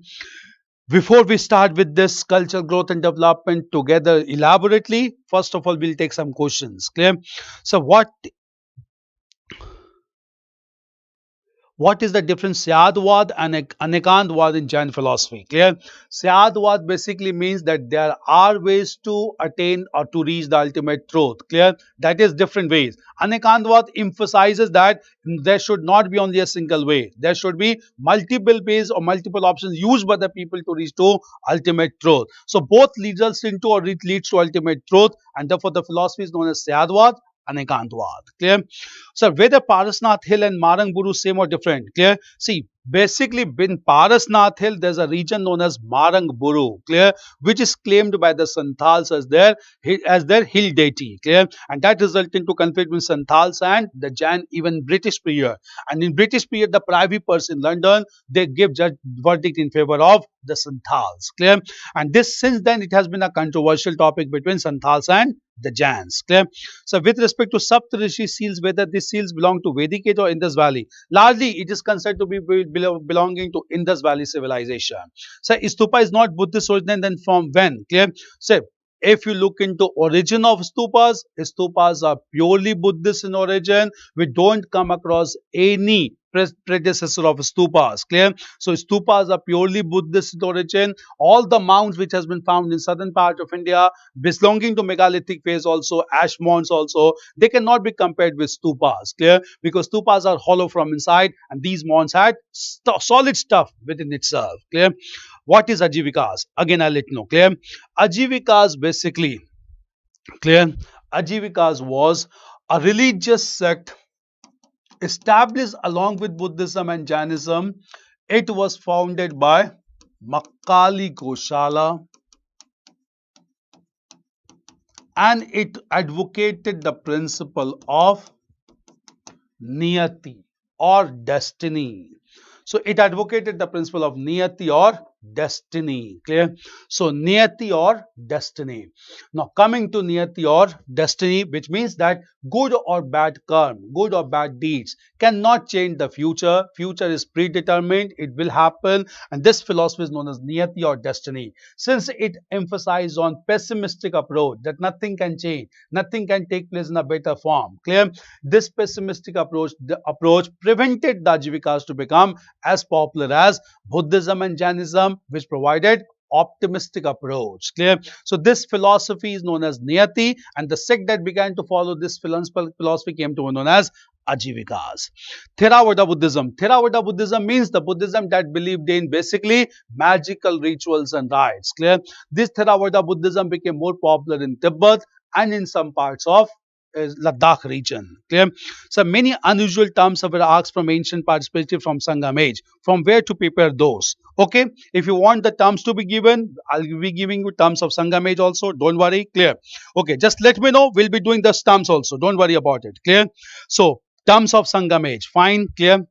Before we start with this cultural growth and development together elaborately, first of all, we'll take some questions. Clear? So, what is the difference Syadwad and Anekantwad in Jain philosophy? Clear? Syadwad basically means that there are ways to attain or to reach the ultimate truth. Clear? That is different ways. Anekantwad emphasizes that there should not be only a single way. There should be multiple ways or multiple options used by the people to reach to ultimate truth. So both leads us into or leads to ultimate truth, and therefore the philosophy is known as Syadwad and Ekantwad. Clear? So whether Parasnath Hill and Marangburu same or different? Clear? See, basically in Parasnath Hill there's a region known as Marangburu. Clear? Which is claimed by the Santals as their hill deity. Clear? And that resulted into conflict with Santals and the Jain even British period. And in British period the Privy Purse in London, they give verdict in favor of the Santals. Clear? And this since then it has been a controversial topic between Santals and the Jains. Clear? So with respect to Saptarishi seals, whether these seals belong to Vedic age or Indus Valley, largely it is considered to be belonging to Indus Valley civilization. So stupa is not Buddhist origin, then from when? Clear? So if you look into origin of stupas are purely Buddhist in origin. We don't come across any predecessor of stupas. Clear? So stupas are purely Buddhist in origin. All the mounds which has been found in southern part of India belonging to megalithic phase also, ash mounds also, they cannot be compared with stupas. Clear? Because stupas are hollow from inside and these mounds had solid stuff within itself. Clear? What is Ajivikas? Again, I'll let you know. Clear? Ajivikas basically, clear? Ajivikas was a religious sect established along with Buddhism and Jainism. It was founded by Makkali Goshala and it advocated the principle of Niyati or destiny. So it advocated the principle of Niyati or destiny. Clear? So Niyati or destiny. Now coming to Niyati or destiny, which means that good or bad karma, good or bad deeds cannot change the future. Future is predetermined, it will happen, and this philosophy is known as Niyati or destiny. Since it emphasized on pessimistic approach that nothing can change, nothing can take place in a better form. Clear? This pessimistic approach prevented the Ajivikas to become as popular as Buddhism and Jainism, which provided optimistic approach. Clear? So this philosophy is known as Niyati, and the sect that began to follow this philosophy came to be known as Ajivikas. Theravada Buddhism. Theravada Buddhism means the Buddhism that believed in basically magical rituals and rites. Clear? This Theravada Buddhism became more popular in Tibet and in some parts of Ladakh region. Clear? So many unusual terms were asked from ancient participants from Sangam age. From where to prepare those? Okay. If you want the terms to be given, I'll be giving you terms of Sangam age also. Don't worry. Clear? Okay. Just let me know. We'll be doing the terms also. Don't worry about it. Clear? So terms of Sangam age. Fine. Clear?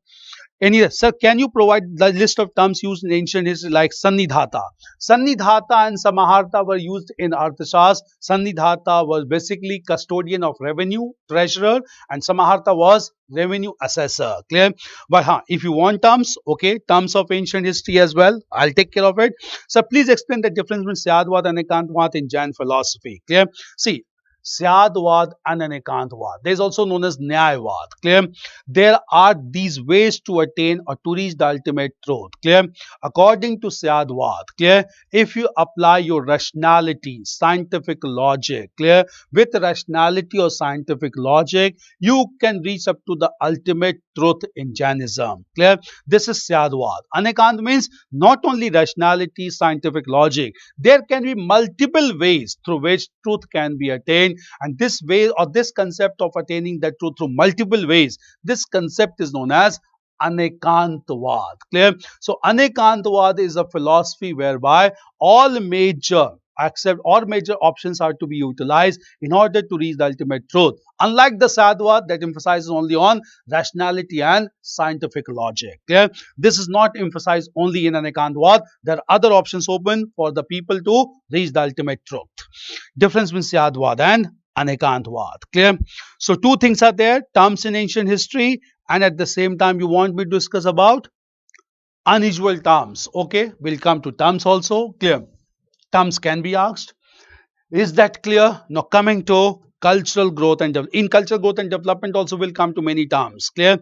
Any sir, can you provide the list of terms used in ancient history like Sannidhata? Sannidhata and Samaharta were used in Arthashastra. Sannidhata was basically custodian of revenue, treasurer, and Samaharta was revenue assessor. Clear? But if you want terms, okay, terms of ancient history as well, I'll take care of it. So please explain the difference between Syadvad and Ekantvad in Jain philosophy. Clear? See, Syadvad and an Ekantvad. There is also known as Nyayavad. Clear? There are these ways to attain or to reach the ultimate truth. Clear? According to Syadvad, clear? If you apply your rationality, scientific logic, clear? With rationality or scientific logic, you can reach up to the ultimate truth in Jainism. Clear? This is Syadvad. Anekant means not only rationality, scientific logic. There can be multiple ways through which truth can be attained, and this way or this concept of attaining the truth through multiple ways, this concept is known as Anekantvad. Clear? So Anekantvad is a philosophy whereby all major options are to be utilized in order to reach the ultimate truth. Unlike the Sadvad that emphasizes only on rationality and scientific logic. Clear? This is not emphasized only in Anekantvad. There are other options open for the people to reach the ultimate truth. Difference between Syadvad and Anekantvad. Clear? So two things are there, terms in ancient history, and at the same time you want me to discuss about unusual terms. Okay, we'll come to terms also. Clear? Terms can be asked. Is that clear? Now coming to cultural growth and in cultural growth and development also will come to many terms. Clear?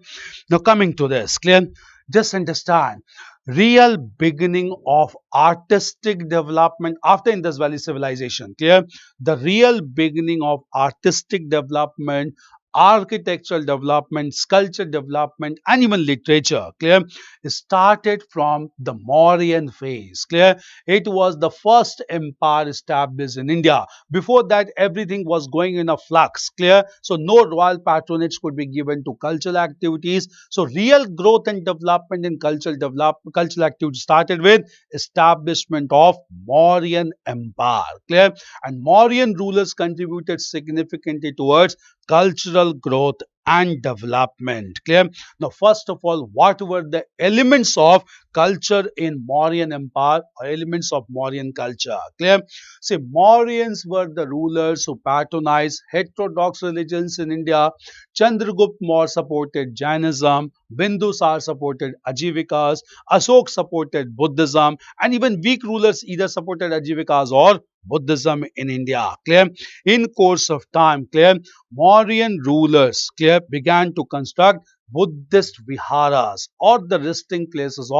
Now coming to this. Clear? Just understand, real beginning of artistic development after Indus Valley civilization. Clear? The real beginning of artistic development, architectural development, sculpture development, and even literature. Clear? Started from the Mauryan phase. Clear? It was the first empire established in India. Before that, everything was going in a flux. Clear? So no royal patronage could be given to cultural activities. So real growth and development in cultural activity started with establishment of Mauryan empire. Clear? And Mauryan rulers contributed significantly towards cultural growth and development. Clear? Now, first of all, what were the elements of culture in Mauryan Empire or elements of Mauryan culture? Clear? See, Mauryans were the rulers who patronized heterodox religions in India. Chandragupta Maurya supported Jainism, Bindusar supported Ajivikas, Asok supported Buddhism, and even weak rulers either supported Ajivikas or Buddhism in India. Clear? In course of time, clear, Mauryan rulers, clear, began to construct Buddhist viharas or the resting places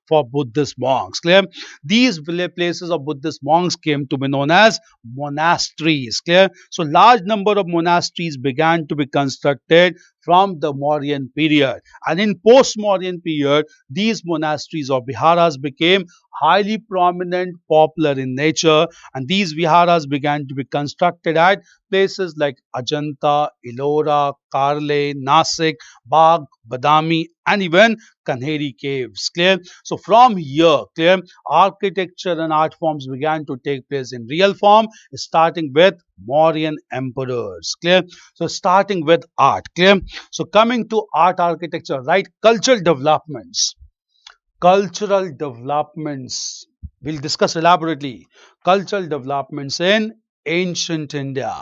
for Buddhist monks. Clear? These places of Buddhist monks came to be known as monasteries. Clear? So large number of monasteries began to be constructed from the Mauryan period, and in post-Mauryan period, these monasteries or viharas became highly prominent, popular in nature, and these viharas began to be constructed at places like Ajanta, Ellora, Karle, Nasik, Bagh, Badami, and even Kanheri caves. Clear? So from here, clear, architecture and art forms began to take place in real form, starting with Mauryan emperors. Clear? So starting with art. Clear? So coming to art, architecture, right? Cultural developments. Cultural developments. We'll discuss elaborately. Cultural developments in ancient India.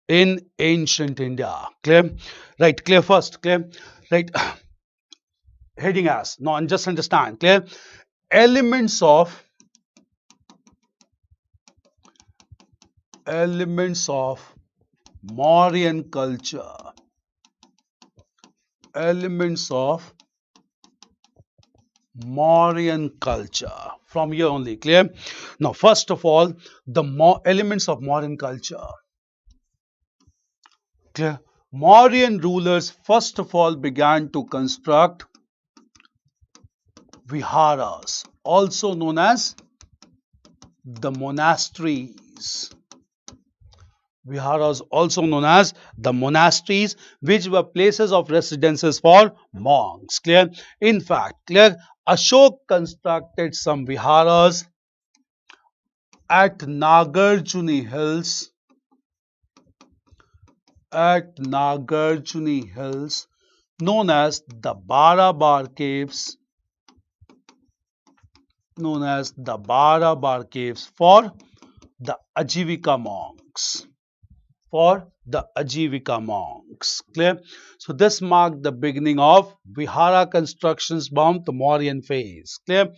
In ancient India. Clear? Right. Clear first. Clear? Right. Heading as. Now, and just understand. Clear? Elements of Mauryan culture. Elements of Mauryan culture. From here only. Clear? Now, first of all, the elements of Mauryan culture. Clear? Mauryan rulers first of all began to construct viharas, also known as the monasteries. Viharas, also known as the monasteries, which were places of residences for monks. Clear? In fact, clear, Ashok constructed some viharas at Nagarjuni Hills. known as the Barabar caves, for the Ajivika monks. Clear? So this marked the beginning of Vihara constructions from the Mauryan phase. Clear?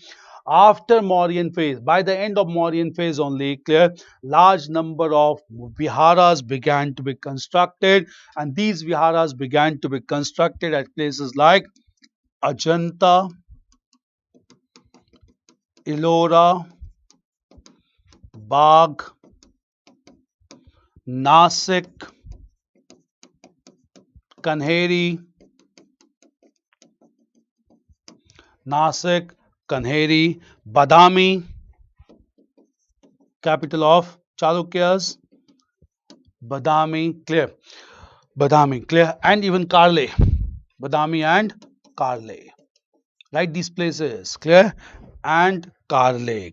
After Mauryan phase, by the end of Mauryan phase only, clear, large number of viharas began to be constructed, and these viharas began to be constructed at places like Ajanta, Ellora, Bagh, Nasik, Kanheri, Badami, capital of Chalukyas, Badami, clear, and even Karle, Badami and Karle. Write these places, clear, and Karle.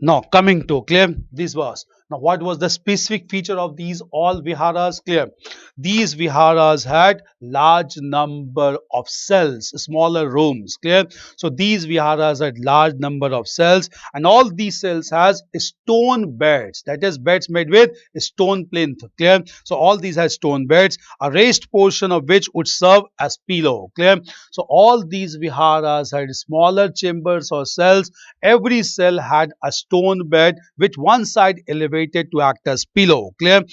Now coming to clear, this was. Now what was the specific feature of these all viharas? Clear. These viharas had large number of cells, smaller rooms. Clear. So these viharas had large number of cells, and all these cells has stone beds. That is beds made with stone plinth. Clear. So all these had stone beds, a raised portion of which would serve as pillow. Clear. So all these viharas had smaller chambers or cells. Every cell had a stone bed with one side elevated to act as pillow. Clear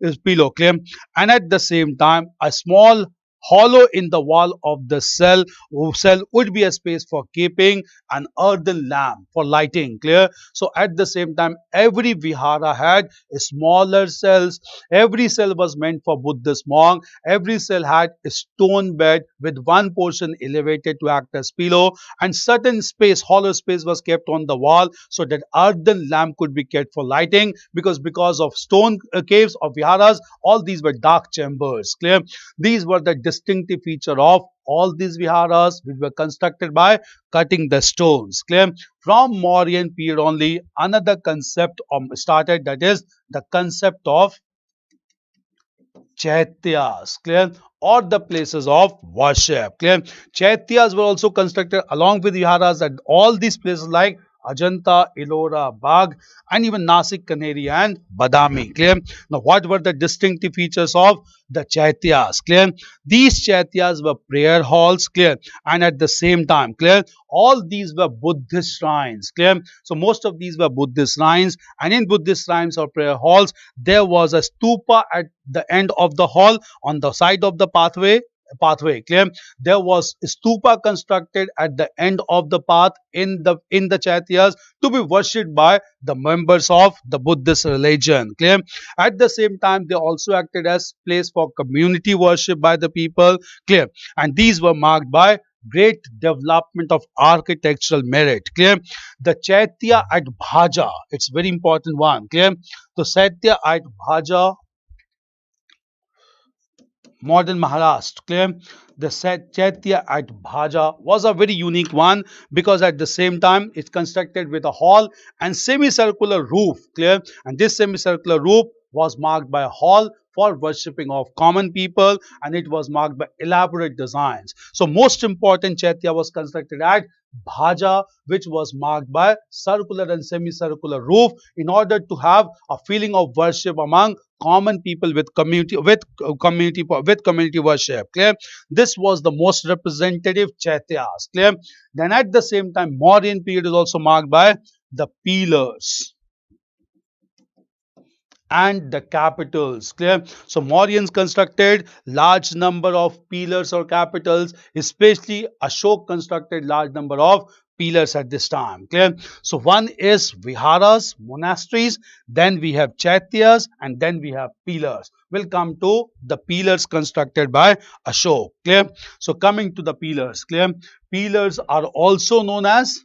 is pillow. Clear. And at the same time, a small hollow in the wall of the cell would be a space for keeping an earthen lamp for lighting. Clear. So at the same time, every vihara had smaller cells. Every cell was meant for Buddhist monk. Every cell had a stone bed with one portion elevated to act as pillow, and certain space, hollow space, was kept on the wall so that earthen lamp could be kept for lighting, because of stone caves of viharas, all these were dark chambers. Clear. These were the distinctive feature of all these viharas, which were constructed by cutting the stones. Clear. From Mauryan period only, another concept started, that is the concept of Chaityas. Clear. Or the places of worship. Clear. Chaityas were also constructed along with viharas at all these places like Ajanta, Ellora, Bagh, and even Nasik, Kanheri, and Badami. Clear. Now, what were the distinctive features of the Chaityas? Clear. These Chaityas were prayer halls. Clear. And at the same time, clear, all these were Buddhist shrines. Clear. So most of these were Buddhist shrines, and in Buddhist shrines or prayer halls, there was a stupa at the end of the hall on the side of the pathway. Clear. There was stupa constructed at the end of the path in the chaityas to be worshipped by the members of the Buddhist religion. Clear. At the same time, they also acted as place for community worship by the people. Clear. And these were marked by great development of architectural merit. Clear. The chaitya at Bhaja, it's very important one. Clear. The chaitya at Bhaja, modern Maharashtra. Clear. The Chaitya at Bhaja was a very unique one, because at the same time it's constructed with a hall and semicircular roof. Clear. And this semicircular roof was marked by a hall for worshipping of common people, and it was marked by elaborate designs. So most important Chaitya was constructed at Bhaja, which was marked by circular and semicircular roof in order to have a feeling of worship among common people with community worship. Clear. This was the most representative Chaityas. Clear. Then at the same time, Mauryan period is also marked by the pillars and the capitals. Clear. So Mauryans constructed large number of pillars or capitals, especially Ashok constructed large number of pillars at this time. Clear. So one is viharas, monasteries, then we have chaityas, and then we have pillars. We'll come to the pillars constructed by Ashok. Clear. So coming to the pillars. Clear. Pillars are also known as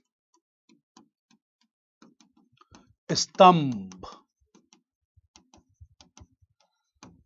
stambh.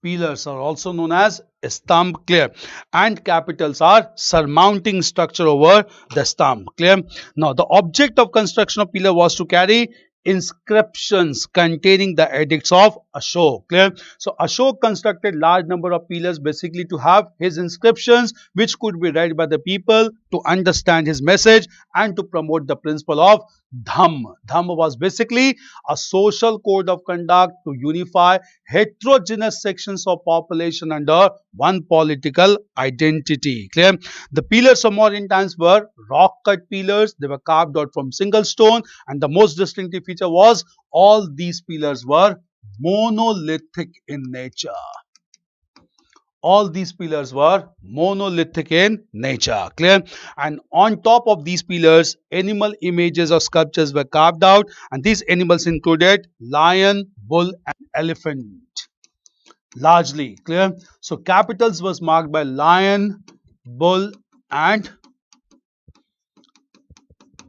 Pillars are also known as stambh. Clear. And capitals are surmounting structure over the stambh. Clear. Now the object of construction of pillar was to carry inscriptions containing the edicts of Ashok. Clear? So Ashok constructed large number of pillars basically to have his inscriptions which could be read by the people to understand his message and to promote the principle of Dhamma. Dhamma was basically a social code of conduct to unify heterogeneous sections of population under one political identity. Clear? The pillars of modern times were rock cut pillars. They were carved out from single stone, and the most distinctive feature was all these pillars were monolithic in nature. All these pillars were monolithic in nature. Clear? And on top of these pillars, animal images or sculptures were carved out, and these animals included lion, bull, and elephant. Largely. Clear? So capitals was marked by lion, bull, and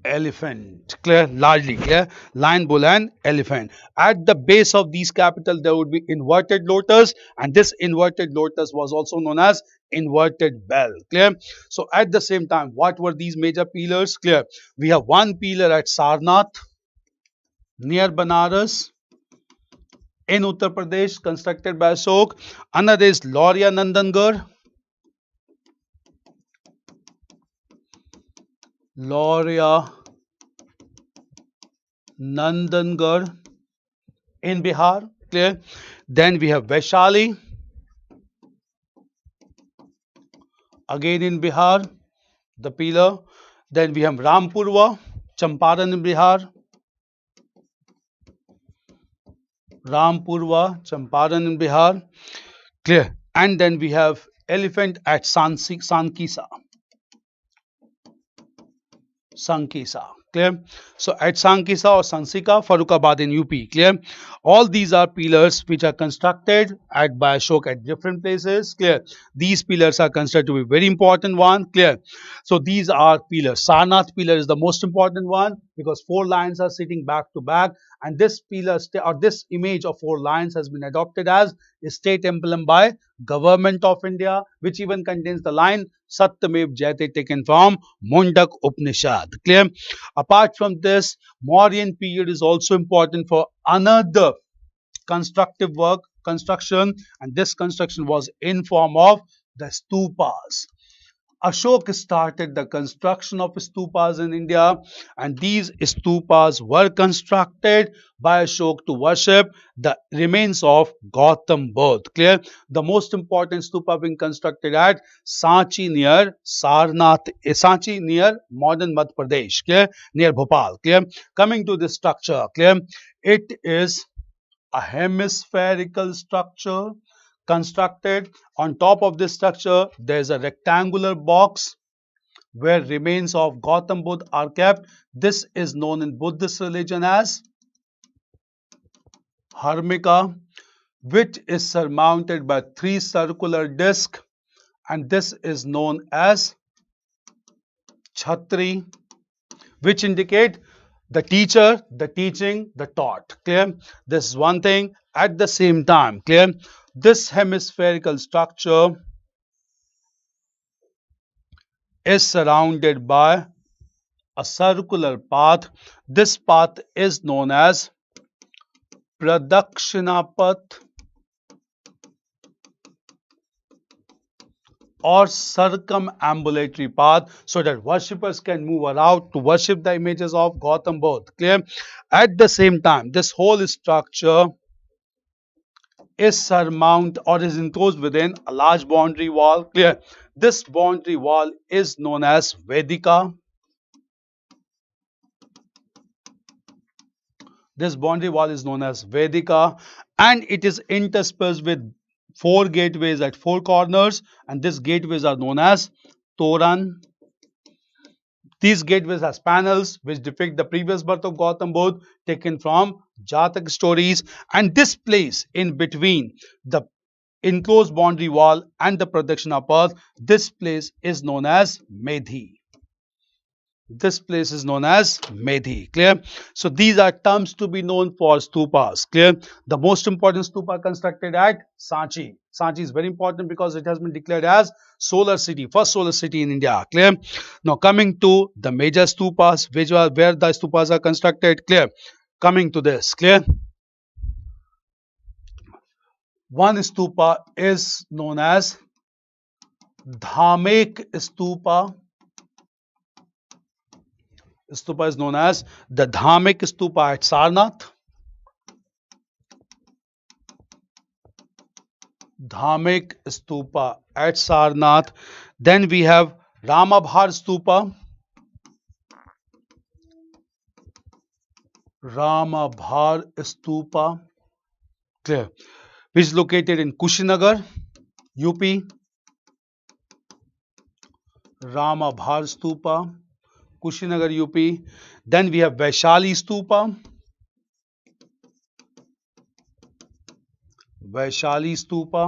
elephant. Clear? Largely. Clear? Lion, bull, and elephant. At the base of these capitals there would be inverted lotus, and this inverted lotus was also known as inverted bell. Clear? So at the same time, what were these major pillars? Clear? We have one pillar at Sarnath near Banaras in Uttar Pradesh, constructed by Ashok. Another is Lauria Nandangarh. Lauria Nandangarh in Bihar. Clear? Then we have Vaishali, again in Bihar, the pillar. Then we have Rampurva, Champaran in Bihar. Rampurva, Champaran in Bihar. Clear? And then we have elephant at Sankisa. Sankisa. Clear? So at Sankisa or Sansika, Farrukhabad in UP. Clear? All these are pillars which are constructed by Ashok at different places. Clear? These pillars are considered to be very important one. Clear? So these are pillars. Sarnath pillar is the most important one because 4 lions are sitting back to back, and this pillar or this image of 4 lions has been adopted as a state emblem by Government of India, which even contains the line Satyamev Jayate, taken from Mundak Upanishad. Clear? Apart from this, Mauryan period is also important for another constructive work, construction, and this construction was in form of the stupas. Ashok started the construction of stupas in India, and these stupas were constructed by Ashok to worship the remains of Gautam Buddha. Clear? The most important stupa being constructed at Sanchi near Sarnath, Sanchi near modern Madhya Pradesh. Clear? Near Bhopal. Clear? Coming to this structure. Clear? It is a hemispherical structure constructed. On top of this structure, there is a rectangular box where remains of Gautam Buddha are kept. This is known in Buddhist religion as Harmika, which is surmounted by 3 circular discs, and this is known as Chhatri, which indicate the teacher, the teaching, the taught. Clear? This is one thing. At the same time, clear? This hemispherical structure is surrounded by a circular path. This path is known as Pradakshinapath or circumambulatory path, so that worshippers can move around to worship the images of Gautam Buddha. Clear? At the same time, this whole structure is surmounted or is enclosed within a large boundary wall. Clear? This boundary wall is known as Vedika. This boundary wall is known as Vedika, and it is interspersed with 4 gateways at 4 corners, and these gateways are known as Toran. These gateways has panels which depict the previous birth of Gautam Buddha taken from Jatak stories, and this place in between the enclosed boundary wall and the Pradakshina path, this place is known as Medhi. This place is known as Medhi. Clear? So these are terms to be known for stupas. Clear? The most important stupa constructed at Sanchi. Sanchi is very important because it has been declared as solar city, first solar city in India. Clear? Now coming to the major stupas, where the stupas are constructed. Clear? coming to this, clear? One stupa is known as Dhamek stupa. Stupa is known as the Dhamek stupa at Sarnath. Dhamek stupa at Sarnath. Then we have Ramabhar stupa. Ramabhar stupa. Clear. Which is located in Kushinagar, UP. Ramabhar stupa, Kushinagar, UP. Then we have Vaishali stupa. Vaishali stupa.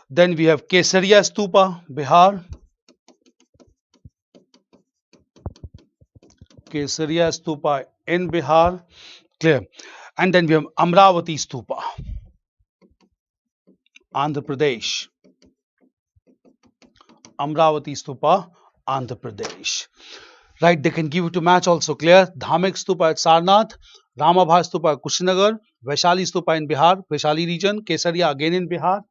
Then we have Kesaria stupa, Bihar. Kesaria stupa in Bihar. Clear. And then we have Amravati stupa, Andhra Pradesh. Amravati stupa, Andhra Pradesh. Right, they can give it to match also, clear? Dhamek stupa at Sarnath, Ramabhar stupa at Kushinagar, Vaishali stupa in Bihar, Vaishali region, Kesaria again in Bihar,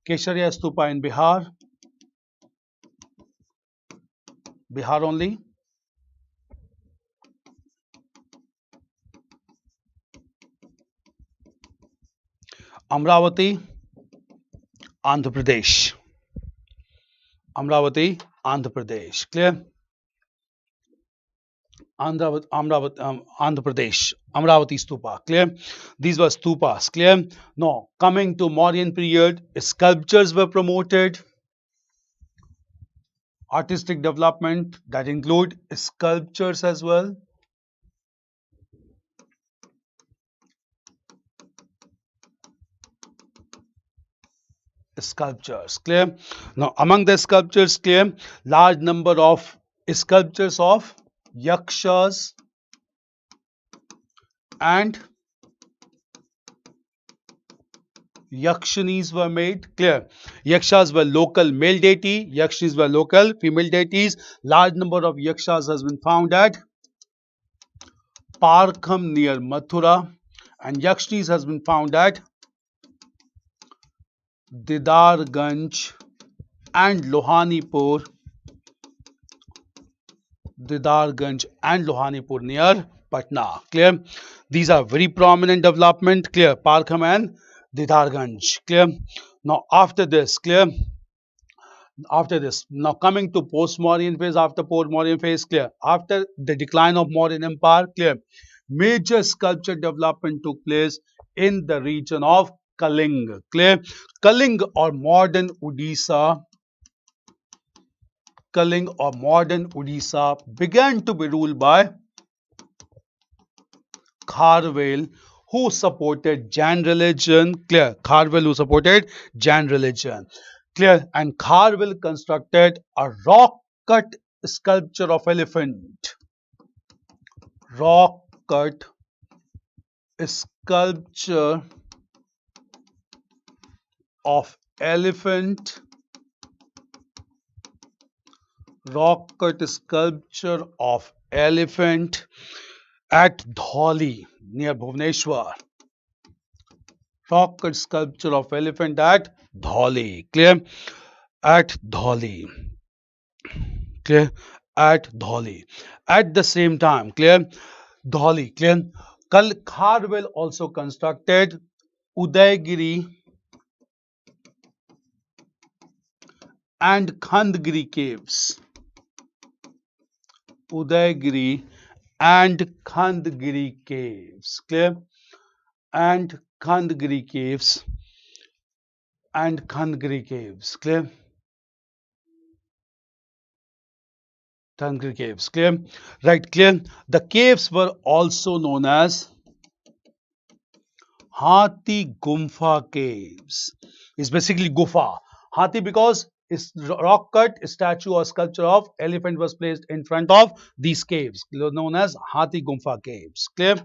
Kesaria stupa in Bihar, Bihar only. Amravati, Andhra Pradesh. Amravati, Andhra Pradesh. Clear? Andhra Pradesh, Amravati Stupa. Clear? These were stupas. Clear? Now, coming to Mauryan period, sculptures were promoted. Artistic development that include sculptures as well. Sculptures. Clear? Now, among the sculptures, clear, large number of sculptures of yakshas and yakshanis were made. Clear? Yakshas were local male deity, yakshanis were local female deities. Large number of yakshas has been found at Parkham near Mathura, and yakshanis has been found at Didarganj and Lohanipur. Didarganj and Lohanipur near Patna. Clear? These are very prominent development. Clear? Parkham and Didarganj. Clear? Now after this, clear? After this, now coming to post-Mauryan phase, after post-Mauryan phase, clear? After the decline of Mauryan Empire, clear? Major sculpture development took place in the region of Kaling. Clear? Kaling or modern Odisha. Kaling or modern Odisha began to be ruled by Kharwel, who supported Jain religion. Clear? Kharwel who supported Jain religion. Clear? And Kharwel constructed a rock cut sculpture of elephant. Rock cut sculpture of elephant. Rock cut sculpture of elephant at Dholi near Bhubaneswar. Rock cut sculpture of elephant at Dholi. Clear? At Dholi. Clear? At Dholi. At the same time, clear? Dholi. Clear? Kharwel also constructed Udaygiri and Khandgiri caves. Udaygiri and Khandgiri caves. Clear? And Khandgiri caves. And Khandgiri caves. Clear? Khandgiri caves. Clear? Right, clear? The caves were also known as Hathi Gumfa caves. It's basically Gufa. Hathi because its rock cut statue or sculpture of elephant was placed in front of these caves, known as Hathi Gumfa caves. Clear?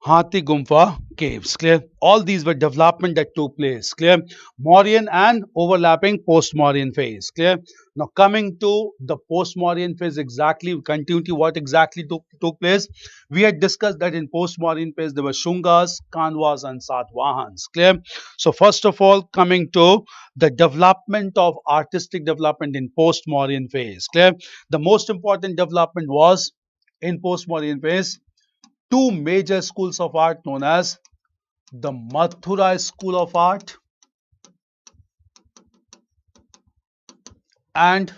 Hathi Gumfa caves. Clear. All these were development that took place. Clear. Mauryan and overlapping post-Mauryan phase. Clear. Now coming to the post-Mauryan phase, exactly continuity what exactly took place. We had discussed that in post-Mauryan phase there were Shungas, Kanvas and Satvahans. Clear. So first of all, coming to the development of artistic development in post-Mauryan phase. Clear. The most important development was in post-Mauryan phase two major schools of art known as the Mathura School of Art and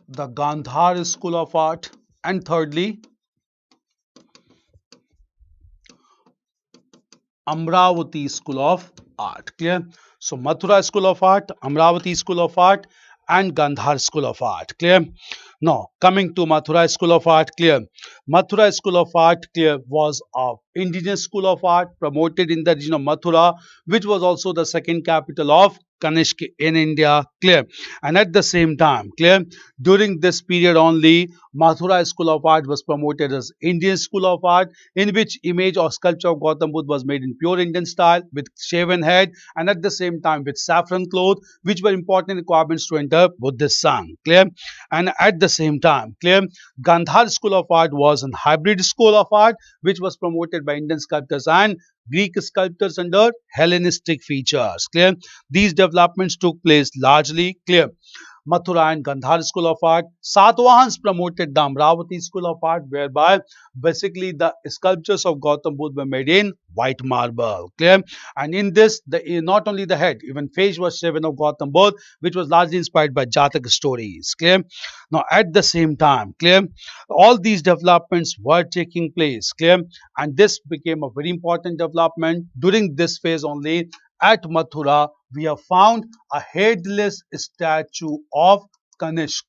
the Gandhar School of Art, and thirdly Amravati School of Art. Clear? So Mathura School of Art, Amravati School of Art and Gandhar School of Art. Clear? Now coming to Mathura School of Art. Clear? Mathura School of Art, clear, was a indigenous school of art promoted in the region of Mathura, which was also the second capital of Kanishk in India. Clear? And at the same time, clear, during this period only Mathura School of Art was promoted as Indian School of Art, in which image or sculpture of Gautam Buddha was made in pure Indian style with shaven head and at the same time with saffron cloth, which were important requirements to enter Buddhist Sangh. Clear? And at the same time, clear, Gandhar School of Art was a hybrid school of art which was promoted by Indian sculptors and Greek sculptors under Hellenistic features. Clear? These developments took place largely, clear, Mathura and Gandhar School of Art. Satvahans promoted the Amravati School of Art, whereby basically the sculptures of Gautam Buddha were made in white marble. Clear? And in this, not only the head, even face was shaven of Gautam Buddha, which was largely inspired by Jatak stories. Clear? Now, at the same time, clear, all these developments were taking place. Clear? And this became a very important development during this phase only. At Mathura, we have found a headless statue of Kanishk,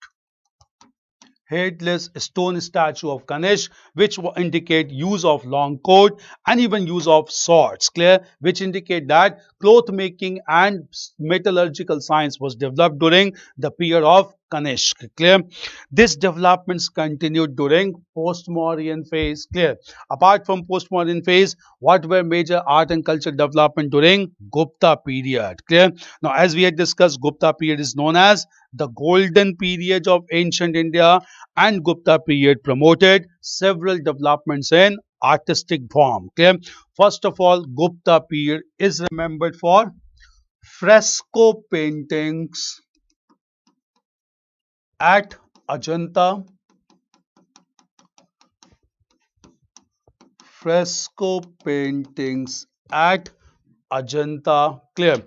headless stone statue of Ganesh, which indicate use of long coat and even use of swords, clear, which indicate that cloth making and metallurgical science was developed during the period of Kanishk, clear. This developments continued during post-Mauryan phase, clear. Apart from post-Mauryan phase, what were major art and culture development during Gupta period, clear. Now, as we had discussed, Gupta period is known as the golden period of ancient India, and Gupta period promoted several developments in artistic form. Okay? First of all, Gupta period is remembered for fresco paintings at Ajanta, fresco paintings at Ajanta, clear,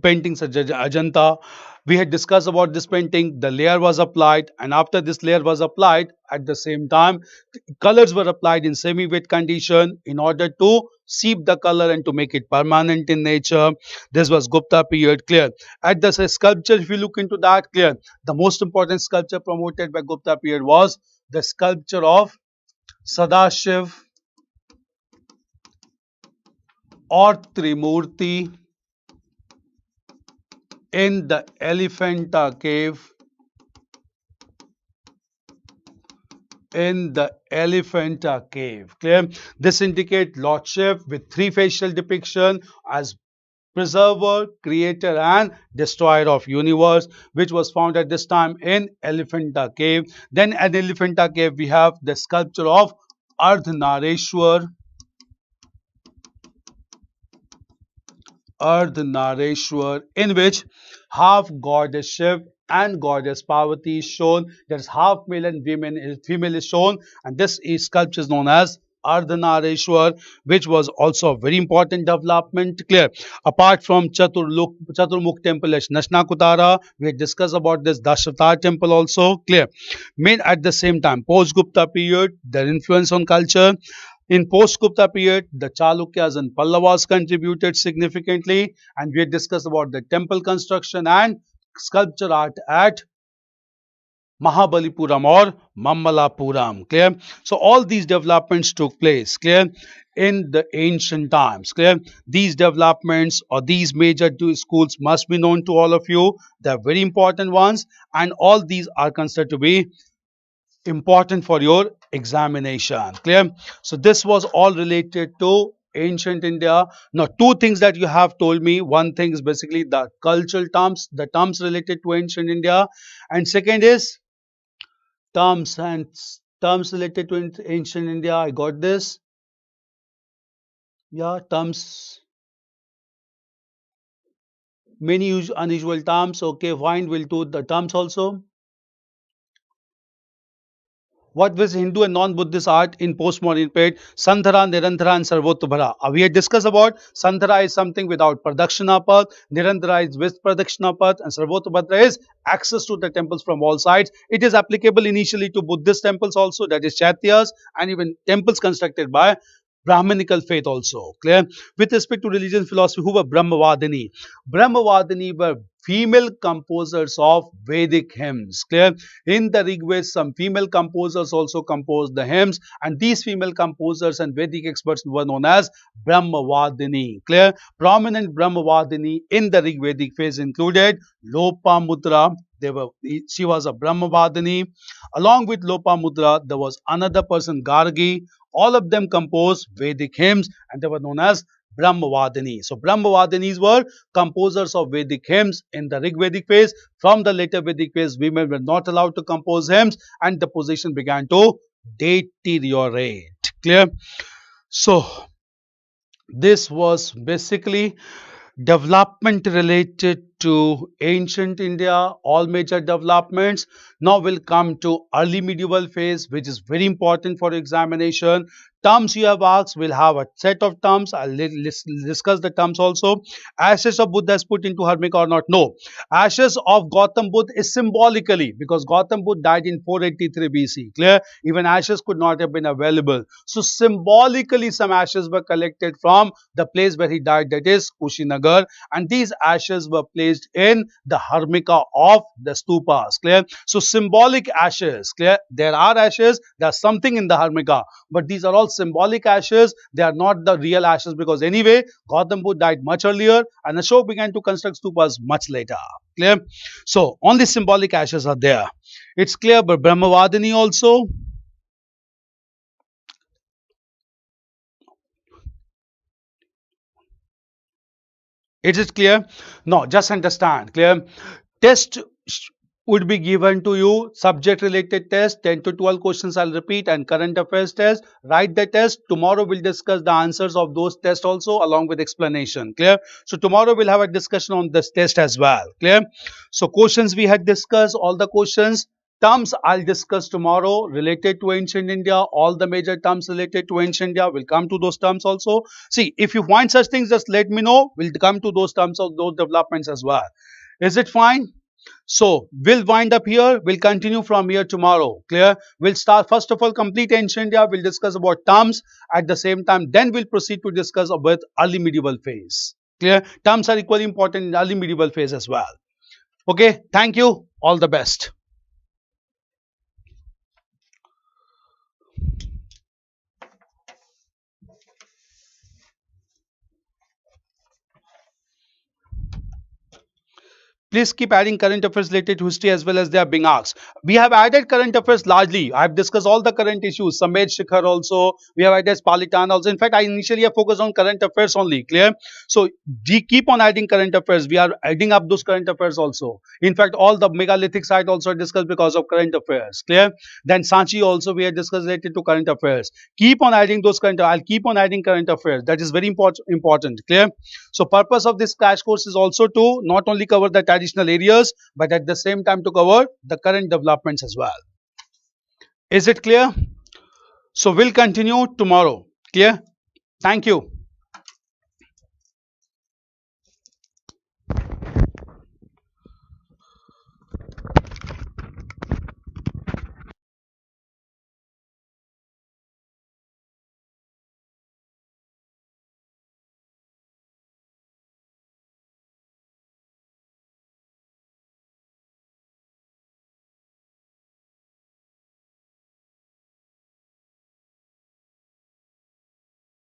paintings at Ajanta. We had discussed about this painting, the layer was applied, and after this layer was applied, at the same time, colors were applied in semi-wet condition in order to seep the color and to make it permanent in nature. This was Gupta period, clear. At the sculpture, if you look into that, clear, the most important sculpture promoted by Gupta period was the sculpture of Sadashiv or Trimurti in the Elephanta cave, in the Elephanta cave. Clear? This indicates lordship with three facial depiction as preserver, creator and destroyer of universe, which was found at this time in Elephanta cave. Then at Elephanta cave we have the sculpture of Ardhanareshwar, in which half goddess Shiv and goddess Parvati is shown. There is half male and female is shown, and this sculpture is known as Ardhanareshwar, which was also a very important development. Clear. Apart from Chaturmukh temple at Nashnakutara, we discussed about this Dashratar temple also. Clear. Made at the same time, post Gupta period, their influence on culture. In post-Gupta period, the Chalukyas and Pallavas contributed significantly, and we had discussed about the temple construction and sculpture art at Mahabalipuram or Mammalapuram. Clear? So all these developments took place, clear, in the ancient times. Clear? These developments or these major two schools must be known to all of you. They are very important ones, and all these are considered to be important for your examination. Clear? So this was all related to ancient India. Now two things that you have told me. One thing is basically the cultural terms, the terms related to ancient India, and second is terms and terms related to ancient India. I got this. Yeah, terms, many unusual terms. Okay, fine, we'll do the terms also. What was Hindu and non-Buddhist art in postmodern period? Sandhara, Nirantara and Sarvotobhara. We had discussed about Sandhara is something without Pradakshina path, Nirantara is with Pradakshina path, and Sarvotobhara is access to the temples from all sides. It is applicable initially to Buddhist temples also, that is Chaityas, and even temples constructed by Brahminical faith also. Clear? With respect to religion philosophy, who were Brahmavadini? Brahmavadini were female composers of Vedic hymns. Clear? In the Rig Veda, some female composers also composed the hymns, and these female composers and Vedic experts were known as Brahmavadini. Clear? Prominent Brahmavadini in the Rig Vedic phase included Lopamudra. She was a Brahmavadini. Along with Lopamudra, there was another person, Gargi. All of them composed Vedic hymns, and they were known as Brahmavadini. So Brahmavadinis were composers of Vedic hymns in the Rig Vedic phase. From the later Vedic phase, women were not allowed to compose hymns, and the position began to deteriorate. Clear? So this was basically development related to ancient India, all major developments. Now we'll come to early medieval phase, which is very important for examination. Terms you have asked, we'll have a set of terms. I'll discuss the terms also. Ashes of Buddha is put into Hermic or not? No. Ashes of Gautam Buddha is symbolically, because Gautam Buddha died in 483 BC. Clear? Even ashes could not have been available. So symbolically some ashes were collected from the place where he died, that is Kushinagar, and these ashes were placed in the Hermica of the stupas. Clear? So symbolic ashes. Clear? There are ashes, there's something in the Hermica, but these are all symbolic ashes. They are not the real ashes, because anyway Gautam Buddha died much earlier and Ashok began to construct stupas much later. Clear? So only symbolic ashes are there. It's clear. But Brahmavadini also, it is clear? No, just understand. Clear? Test would be given to you, subject related test, 10 to 12 questions I'll repeat, and current affairs test. Write the test. Tomorrow we'll discuss the answers of those tests also along with explanation. Clear? So tomorrow we'll have a discussion on this test as well. Clear? So questions we had discussed, all the questions. Terms I'll discuss tomorrow related to ancient India, all the major terms related to ancient India. We'll come to those terms also. See, if you find such things, just let me know. We'll come to those terms of those developments as well. Is it fine? So we'll wind up here. We'll continue from here tomorrow. Clear? We'll start first of all complete ancient India. We'll discuss about terms at the same time. Then we'll proceed to discuss about early medieval phase. Clear? Terms are equally important in early medieval phase as well. Okay. Thank you. All the best. Please keep adding current affairs related to history as well as they are being asked. We have added current affairs largely. I have discussed all the current issues. Samed Shikhar also. We have added Palitan also. In fact, I initially have focused on current affairs only. Clear? So we keep on adding current affairs. We are adding up those current affairs also. In fact, all the megalithic site also discussed because of current affairs. Clear? Then Sanchi also we have discussed related to current affairs. Keep on adding those current. I'll keep on adding current affairs. That is very important. Clear? So purpose of this crash course is also to not only cover the traditional areas, but at the same time to cover the current developments as well. Is it clear? So we'll continue tomorrow. Clear? Thank you.